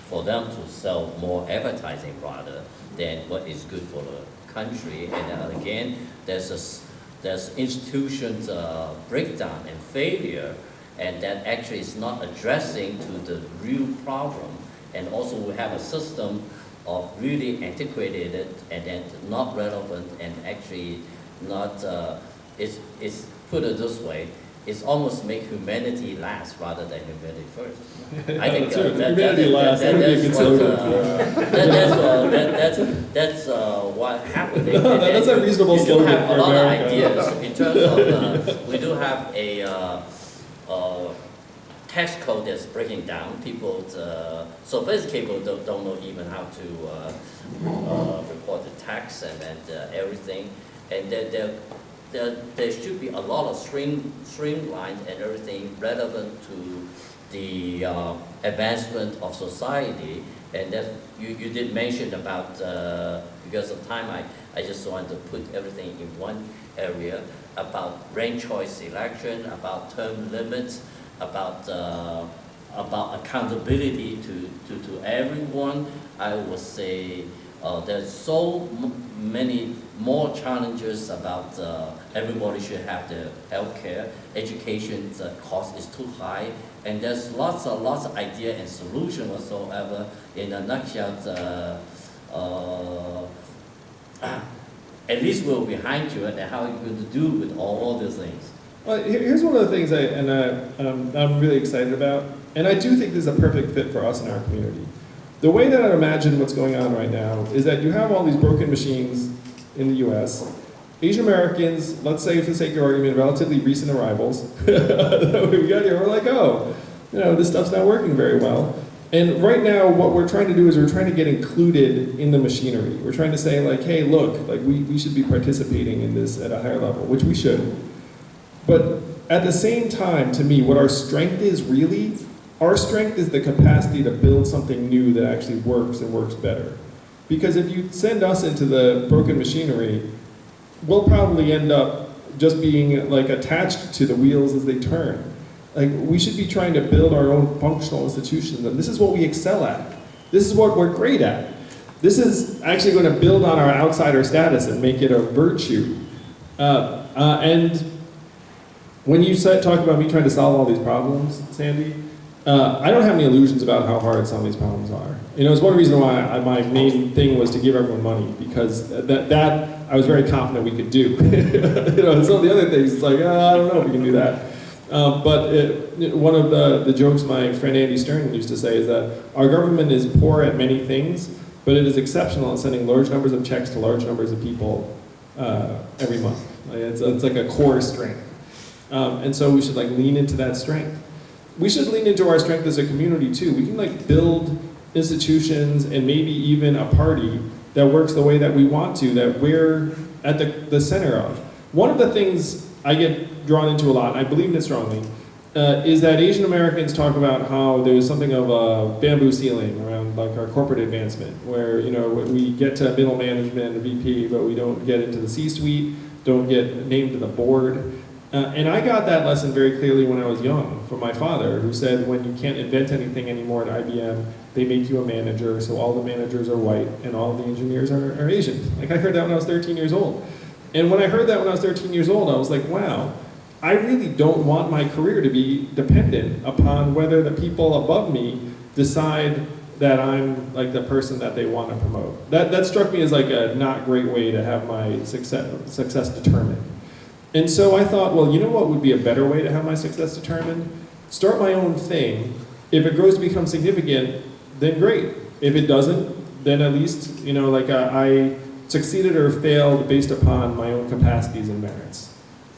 for them to sell more advertising rather than what is good for the country. And then again, there's institutions breakdown and failure, and that actually is not addressing to the real problem. And also we have a system of really antiquated and then not relevant and actually not, it's put it this way, it's almost make humanity last rather than humanity first. I think that's what happened. That's a reasonable slogan. We do have a lot of ideas in terms of, we do have a tax code that's breaking down. People, sophisticated people don't know even how to report the tax and everything. And there should be a lot of streamlined and everything relevant to the advancement of society. And that you did mention about, because of time, I just want to put everything in one area, about ranked choice election, about term limits, about accountability to everyone. I would say there's so many more challenges about everybody should have the health care. Education cost is too high, and there's lots of idea and solution whatsoever. In a nutshell, at least we're behind you, and how you're going to do with all these things. Well, here's one of the things I'm really excited about, and I do think this is a perfect fit for us in our community. The way that I imagine what's going on right now is that you have all these broken machines in the US. Asian Americans, let's say for the sake of argument, relatively recent arrivals, we got here, we're like, oh, this stuff's not working very well. And right now, what we're trying to do is we're trying to get included in the machinery. We're trying to say like, hey, look, like we should be participating in this at a higher level, which we should. But at the same time, to me, what our strength is really, our strength is the capacity to build something new that actually works and works better. Because if you send us into the broken machinery, we'll probably end up just being like attached to the wheels as they turn. Like, we should be trying to build our own functional institutions, and this is what we excel at. This is what we're great at. This is actually going to build on our outsider status and make it a virtue. And when you talk about me trying to solve all these problems, Sandy, I don't have any illusions about how hard some of these problems are. It's one reason why my main thing was to give everyone money, because that I was very confident we could do. Some of the other things, it's like, I don't know if we can do that. But one of the jokes my friend Andy Stern used to say is that our government is poor at many things, but it is exceptional at sending large numbers of checks to large numbers of people every month. It's like a core strength. And so we should lean into that strength. We should lean into our strength as a community too. We can build institutions and maybe even a party that works the way that we want to, that we're at the center of. One of the things I get drawn into a lot, and I believe in it strongly, is that Asian Americans talk about how there's something of a bamboo ceiling around our corporate advancement, where we get to middle management and VP, but we don't get into the C-suite, don't get named to the board. And I got that lesson very clearly when I was young from my father, who said when you can't invent anything anymore at IBM, they make you a manager, so all the managers are white and all the engineers are Asian. I heard that when I was 13 years old. And when I heard that when I was 13 years old, I was like, wow, I really don't want my career to be dependent upon whether the people above me decide that I'm the person that they want to promote. That struck me as a not great way to have my success determined. And so I thought, well, you know what would be a better way to have my success determined? Start my own thing. If it grows to become significant, then great. If it doesn't, then at least, I succeeded or failed based upon my own capacities and merits.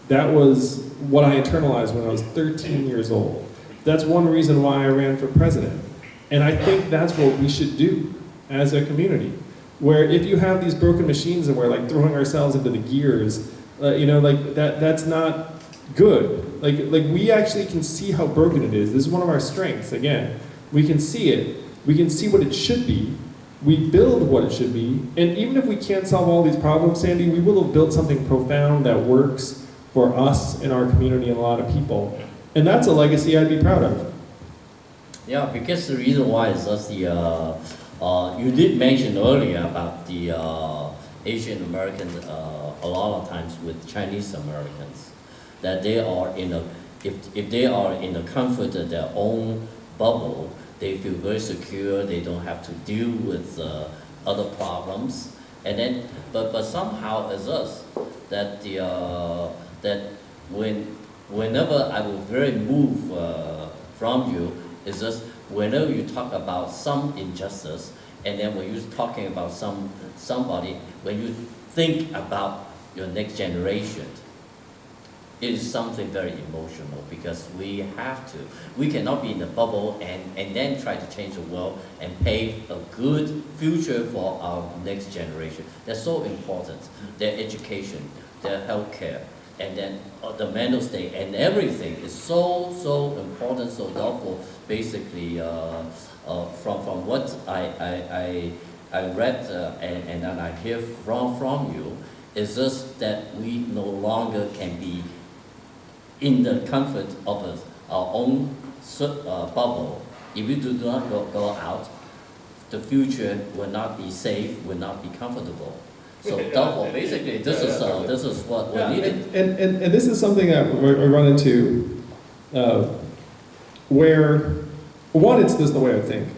That was what I internalized when I was 13 years old. That's one reason why I ran for president. And I think that's what we should do as a community. Where if you have these broken machines and we're throwing ourselves into the gears, that's not good. We actually can see how broken it is. This is one of our strengths, again. We can see it. We can see what it should be. We build what it should be. And even if we can't solve all these problems, Sandy, we will have built something profound that works for us and our community and a lot of people. And that's a legacy I'd be proud of. Yeah, because the reason why is just you did mention earlier about the Asian Americans, a lot of times with Chinese Americans, that they are if they are in the comfort of their own bubble, they feel very secure, they don't have to deal with other problems. And then, but somehow as us, that whenever I was very moved from you, is just whenever you talk about some injustice, and then when you're talking about somebody, when you think about your next generation, it is something very emotional, because we cannot be in the bubble and then try to change the world and pave a good future for our next generation. That's so important. Their education, their healthcare, and then the mental state and everything is so important. So therefore, basically, from what I read and then I hear from you, is just that we no longer can be in the comfort of our own bubble. If we do not go out, the future will not be safe, will not be comfortable. So therefore, basically, this is what we needed. And this is something that we run into, where one, it's just the way I think.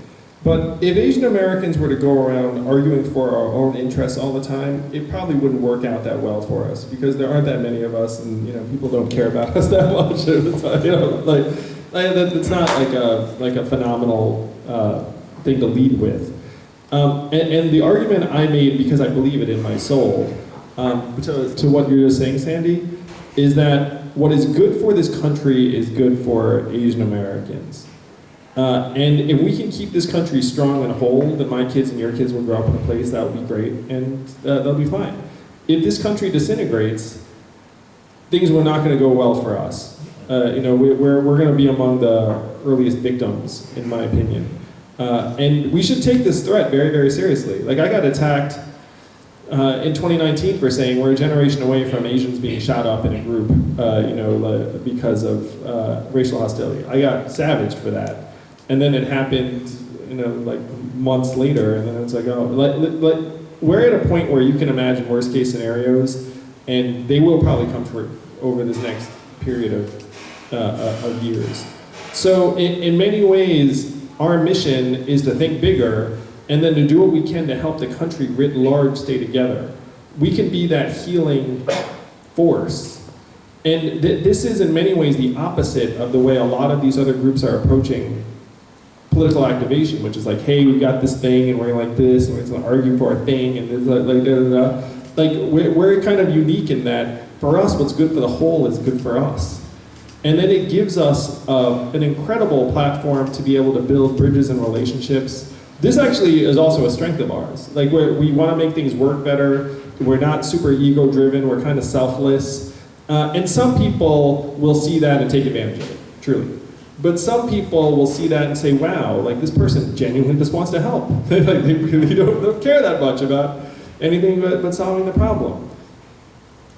But if Asian Americans were to go around arguing for our own interests all the time, it probably wouldn't work out that well for us because there aren't that many of us, and people don't care about us that much. It's not like a phenomenal thing to lead with. And the argument I made, because I believe it in my soul, to what you're just saying, Sandy, is that what is good for this country is good for Asian Americans. And if we can keep this country strong and whole, then my kids and your kids will grow up in a place that will be great, and they'll be fine. If this country disintegrates, things are not going to go well for us. We're going to be among the earliest victims, in my opinion. And we should take this threat very, very seriously. Like, I got attacked in 2019 for saying we're a generation away from Asians being shot up in a group, because of racial hostility. I got savaged for that. And then it happened, months later, and then it's like, we're at a point where you can imagine worst case scenarios, and they will probably come true over this next period of years. So in many ways, our mission is to think bigger, and then to do what we can to help the country writ large stay together. We can be that healing force. And this is in many ways the opposite of the way a lot of these other groups are approaching political activation, which is like, hey, we got this thing, and we're like this, and we're going to argue for our thing, and it's we're kind of unique in that for us, what's good for the whole is good for us. And then it gives us an incredible platform to be able to build bridges and relationships. This actually is also a strength of ours. We want to make things work better. We're not super ego-driven. We're kind of selfless. And some people will see that and take advantage of it, truly. But some people will see that and say, wow, this person genuinely just wants to help. They really don't care that much about anything but solving the problem.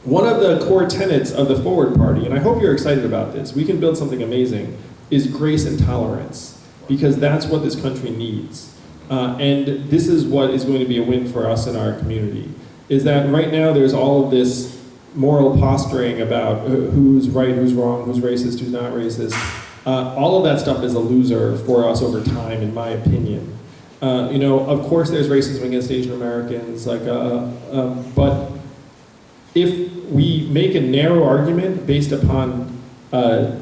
One of the core tenets of the Forward Party, and I hope you're excited about this, we can build something amazing, is grace and tolerance, because that's what this country needs. And this is what is going to be a win for us in our community, is that right now there's all of this moral posturing about who's right, who's wrong, who's racist, who's not racist. All of that stuff is a loser for us over time, in my opinion. Of course there's racism against Asian Americans, but if we make a narrow argument based upon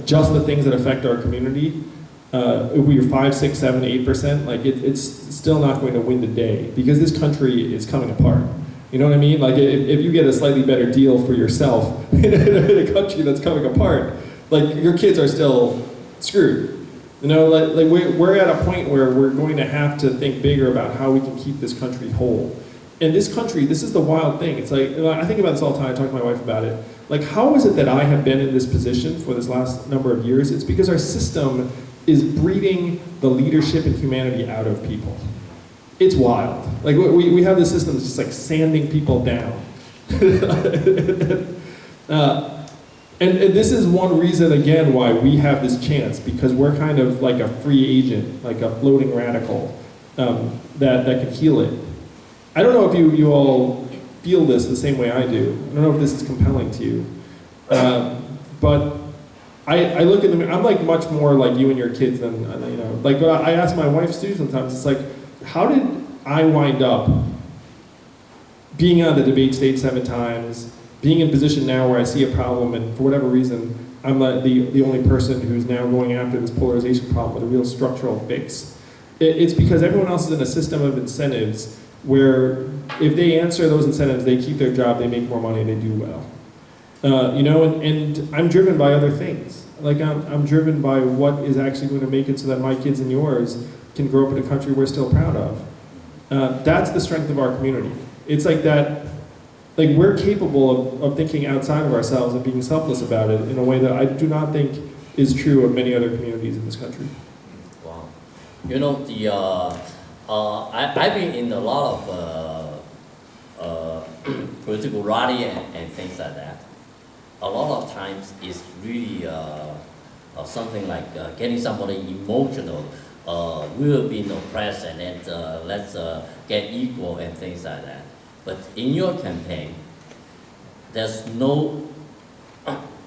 just the things that affect our community, if we're 5, 6, 7, 8%, it's still not going to win the day, because this country is coming apart. You know what I mean? If you get a slightly better deal for yourself in a country that's coming apart, your kids are still screwed. We're at a point where we're going to have to think bigger about how we can keep this country whole. And this country, this is the wild thing. It's I think about this all the time. I talk to my wife about it. How is it that I have been in this position for this last number of years? It's because our system is breeding the leadership and humanity out of people. It's wild. We have this system that's just sanding people down. And this is one reason, again, why we have this chance, because we're kind of like a free agent, like a floating radical that can heal it. I don't know if you all feel this the same way I do. I don't know if this is compelling to you. But I look at them, I'm much more like you and your kids than, I ask my wife too sometimes, it's how did I wind up being on the debate stage 7 times, being in a position now where I see a problem, and for whatever reason, I'm the only person who's now going after this polarization problem with a real structural fix. It's because everyone else is in a system of incentives where if they answer those incentives, they keep their job, they make more money, they do well. And I'm driven by other things. I'm driven by what is actually going to make it so that my kids and yours can grow up in a country we're still proud of. That's the strength of our community. It's that, we're capable of thinking outside of ourselves and being selfless about it in a way that I do not think is true of many other communities in this country. Wow. You know, I've been in a lot of political rally and things like that. A lot of times it's really something like getting somebody emotional. We're being oppressed and then let's get equal and things like that. But in your campaign, there's no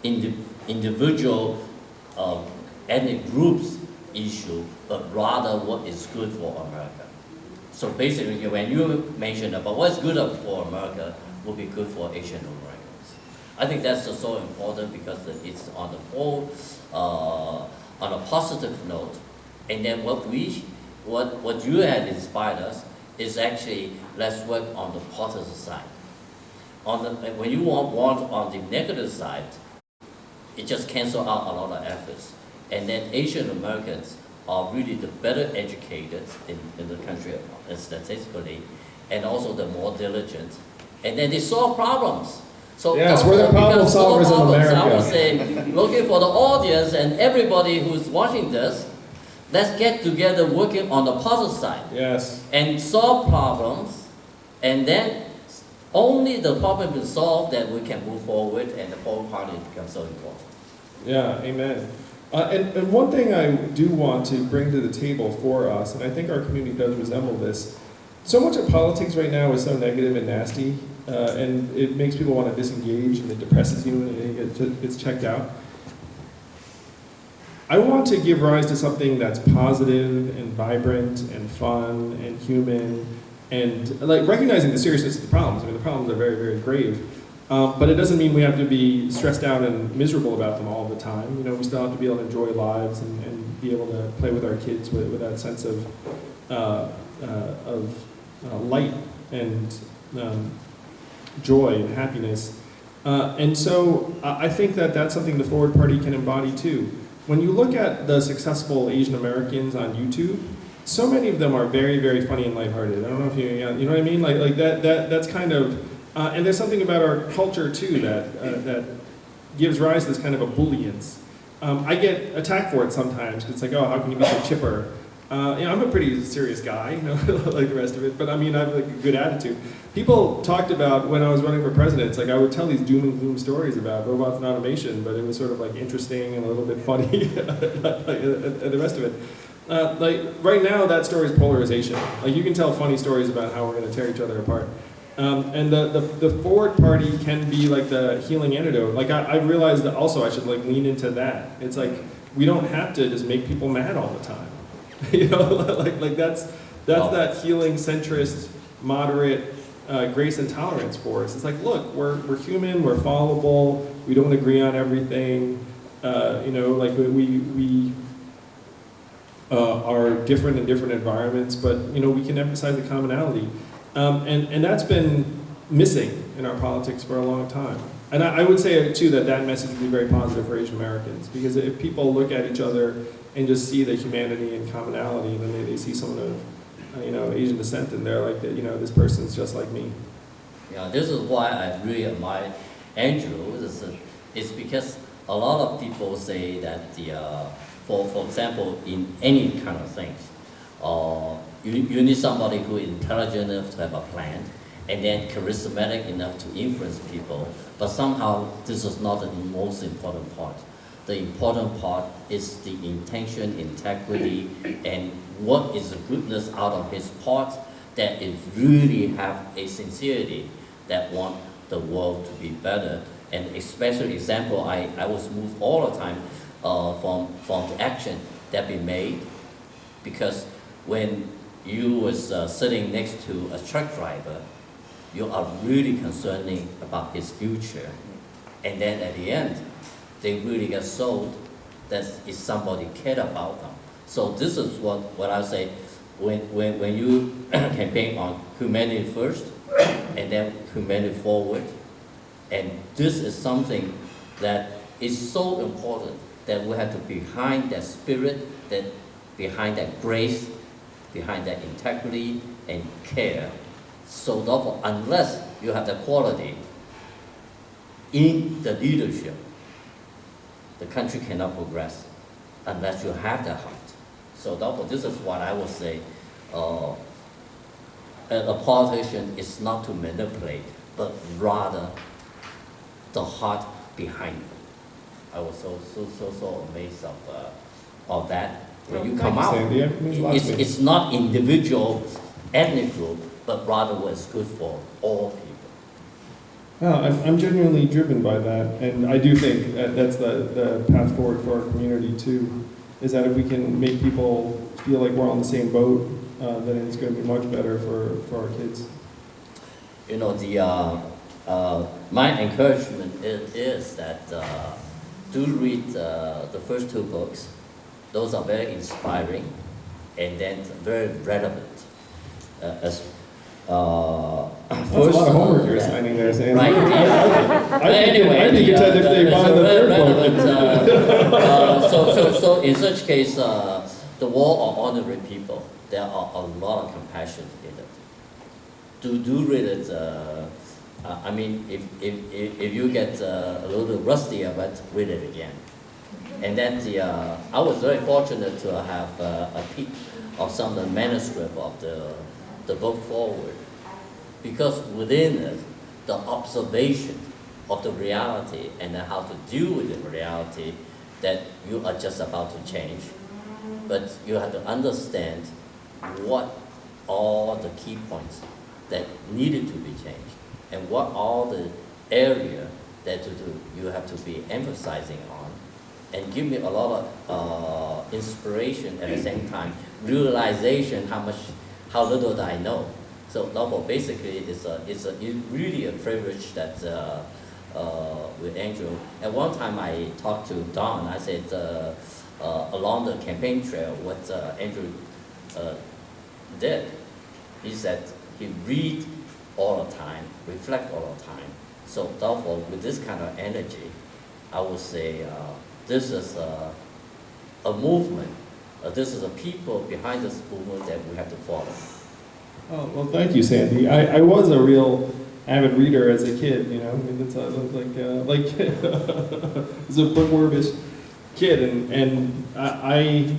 individual ethnic groups issue, but rather what is good for America. So basically, when you mention about what's good for America, will be good for Asian Americans. I think that's so important because it's on the whole, on a positive note. And then what you had inspired us is actually let's work on the positive side. When you want on the negative side, it just cancels out a lot of efforts. And then Asian Americans are really the better educated in the country statistically, and also the more diligent. And then they solve problems. So Yes, we're the problem solvers in America. I would say, looking for the audience and everybody who's watching this, let's get together working on the positive side. Yes. And solve problems, and then only the problem is solved that we can move forward and the whole party becomes so important. Yeah, amen. And one thing I do want to bring to the table for us, and I think our community does resemble this, so much of politics right now is so negative and nasty, and it makes people want to disengage, and it depresses you, and it gets checked out. I want to give rise to something that's positive and vibrant and fun and human, and like recognizing the seriousness of the problems. I mean, the problems are very, very grave. But it doesn't mean we have to be stressed out and miserable about them all the time. You know, we still have to be able to enjoy lives and be able to play with our kids with that sense of light and joy and happiness. And so I think that that's something the Forward Party can embody too. When you look at the successful Asian Americans on YouTube, so many of them are very, very funny and lighthearted. I don't know if you know what I mean? Like that's kind of. And there's something about our culture too that gives rise to this kind of ebullience. I get attacked for it sometimes. It's like, oh, how can you be so chipper? You know, I'm a pretty serious guy, you know, like the rest of it. But I mean, I have like a good attitude. People talked about when I was running for president. It's like I would tell these doom and gloom stories about robots and automation, but it was sort of like interesting and a little bit funny, and the rest of it. Like right now, that story is polarization. Like you can tell funny stories about how we're going to tear each other apart. And the Forward Party can be like the healing antidote. Like I realized that also I should like lean into that. It's like we don't have to just make people mad all the time. You know, like that's that healing centrist, moderate grace and tolerance force. It's like, look, we're human, we're fallible, we don't agree on everything. You know, like we are different in different environments, but you know, we can emphasize the commonality. And that's been missing in our politics for a long time. And I would say, too, that message would be very positive for Asian Americans. Because if people look at each other and just see the humanity and commonality, then they see someone of, you know, Asian descent, and they're like, you know, this person's just like me. Yeah, this is why I really admire Andrew. It's because a lot of people say that for example, in any kind of things, you need somebody who is intelligent enough to have a plan, and then charismatic enough to influence people. But somehow, this is not the most important part. The important part is the intention, integrity, and what is the goodness out of his part that it really have a sincerity that want the world to be better. And especially example, I was moved all the time from the action that we made, because when you was sitting next to a truck driver, you are really concerning about his future. And then at the end, they really get sold that if somebody cared about them. So this is what I say, when you campaign on humanity first, and then humanity forward, and this is something that is so important that we have to behind that spirit, that behind that grace, behind that integrity and care. So therefore, unless you have the quality in the leadership, the country cannot progress unless you have that heart. So therefore, this is what I would say. A politician is not to manipulate, but rather the heart behind it. I was so amazed of that. When you come out, Sandy. It means a lot to me. it's not individual ethnic group, but rather what's good for all people. No, I'm genuinely driven by that, and I do think that's the path forward for our community too, is that if we can make people feel like we're on the same boat, then it's going to be much better for our kids. You know, my encouragement is that do read the first two books. Those are very inspiring and then very relevant. That's a lot of homework you're signing there, Sandy. Right, yeah. I'd be content if they buy the third book. So in such case, the War of Ordinary People, there are a lot of compassion in it. Do read it. I mean, if you get a little rusty of it, read it again. And then I was very fortunate to have a peek of some of the manuscript of the book forward, because within it, the observation of the reality and then how to deal with the reality that you are just about to change, but you have to understand what all the key points that needed to be changed and what all the area that you have to be emphasizing on, and give me a lot of inspiration at the same time, realization how little that I know. So therefore, basically, it's really a privilege that with Andrew. At one time, I talked to Don. I said along the campaign trail, what Andrew did. He said he read all the time, reflect all the time. So therefore, with this kind of energy, I would say this is a movement. This is a people behind this movement that we have to follow. Oh, well, thank you, Sandy. I was a real avid reader as a kid, you know. I mean, it's like as a bookwormish kid, and I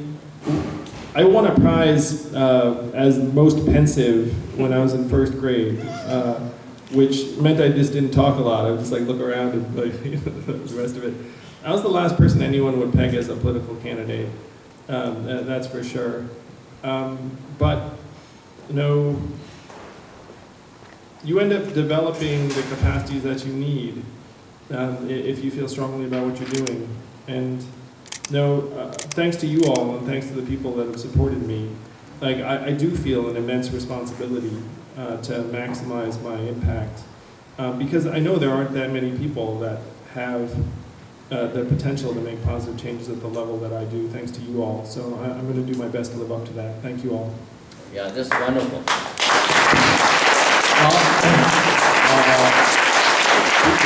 won a prize as most pensive when I was in first grade, which meant I just didn't talk a lot. I would just like look around and like the rest of it. I was the last person anyone would peg as a political candidate. That's for sure. But you know, you end up developing the capacities that you need if you feel strongly about what you're doing. And thanks to you all and thanks to the people that have supported me, like I do feel an immense responsibility to maximize my impact because I know there aren't that many people that have the potential to make positive changes at the level that I do, thanks to you all. So I'm going to do my best to live up to that. Thank you all. Yeah, that's wonderful.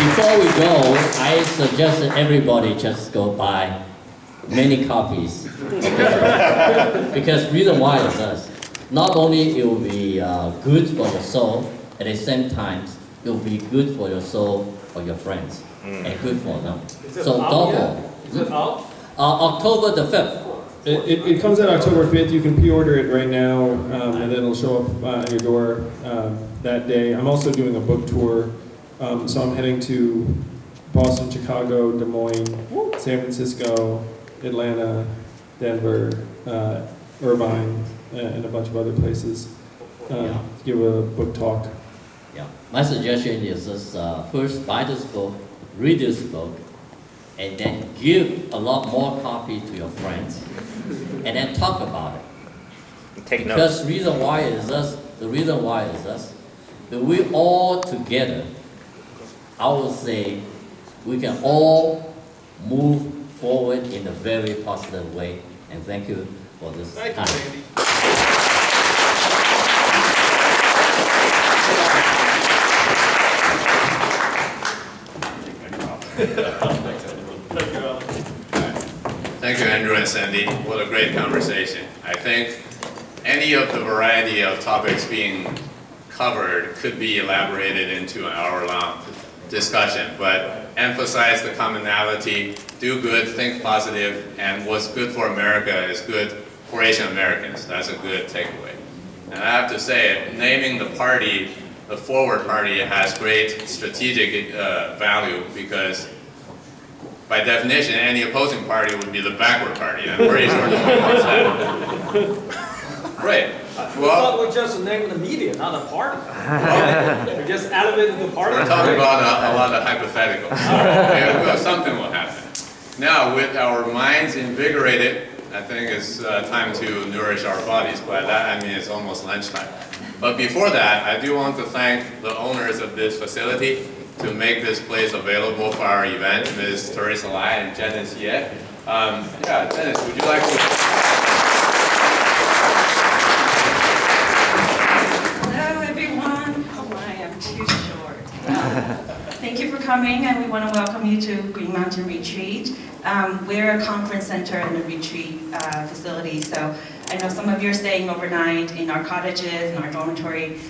Before we go, I suggest that everybody just go buy many copies. Because reason why is this. Not only it will be good for your soul, at the same time, it will be good for your soul for your friends and good for them. So therefore, Is it out? October the 5th. It comes out October 5th. You can pre-order it right now, and then it'll show up at your door that day. I'm also doing a book tour, so I'm heading to Boston, Chicago, Des Moines, San Francisco, Atlanta, Denver, Irvine, and a bunch of other places to give a book talk. Yeah, my suggestion is this, first buy this book, read this book, and then give a lot more copy to your friends, and then talk about it. Take notes. Because the reason why is this, that we all together, I would say, we can all move forward in a very positive way. And thank you for this Thank time. you, Sandy. Thank you, Andrew and Sandy. What a great conversation. I think any of the variety of topics being covered could be elaborated into an hour-long discussion, but emphasize the commonality, do good, think positive, and what's good for America is good for Asian Americans. That's a good takeaway. And I have to say, naming the party the Forward Party has great strategic value because by definition, any opposing party would be the backward party. I'm pretty sure no one wants that. Right. Well, we're just the name of the media, not a party. We just elevated the party. We're talking about a lot of hypotheticals. Well, something will happen. Now, with our minds invigorated, I think it's time to nourish our bodies. By that, I mean it's almost lunchtime. But before that, I do want to thank the owners of this facility to make this place available for our event, Ms. Teresa Lai and Janice Ye. Yeah, Janice, would you like to? Hello, everyone. Oh my, I'm too short. Thank you for coming, and we want to welcome you to Green Mountain Retreat. We're a conference center and a retreat facility, so I know some of you are staying overnight in our cottages, in our dormitory.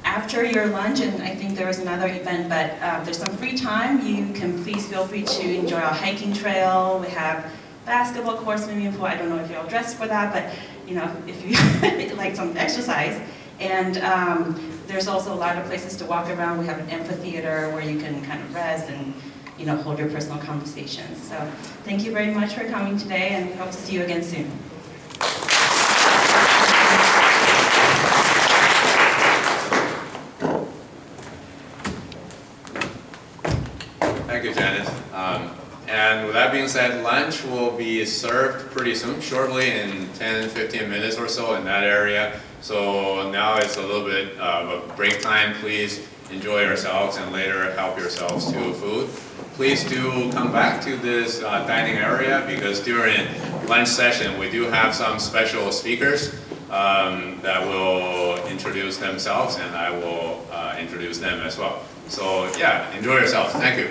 After your lunch, and I think there was another event, but there's some free time, you can please feel free to enjoy our hiking trail. We have basketball court, swimming pool. I don't know if you're all dressed for that, but you know, if you like some exercise. And there's also a lot of places to walk around. We have an amphitheater where you can kind of rest and hold your personal conversations. So thank you very much for coming today, and we hope to see you again soon. Thank you, Janice. And with that being said, lunch will be served pretty soon, shortly in 10-15 minutes or so in that area. So now it's a little bit of a break time. Please enjoy yourselves and later help yourselves to food. Please do come back to this dining area because during lunch session we do have some special speakers that will introduce themselves, and I will introduce them as well. So yeah, enjoy yourselves. Thank you.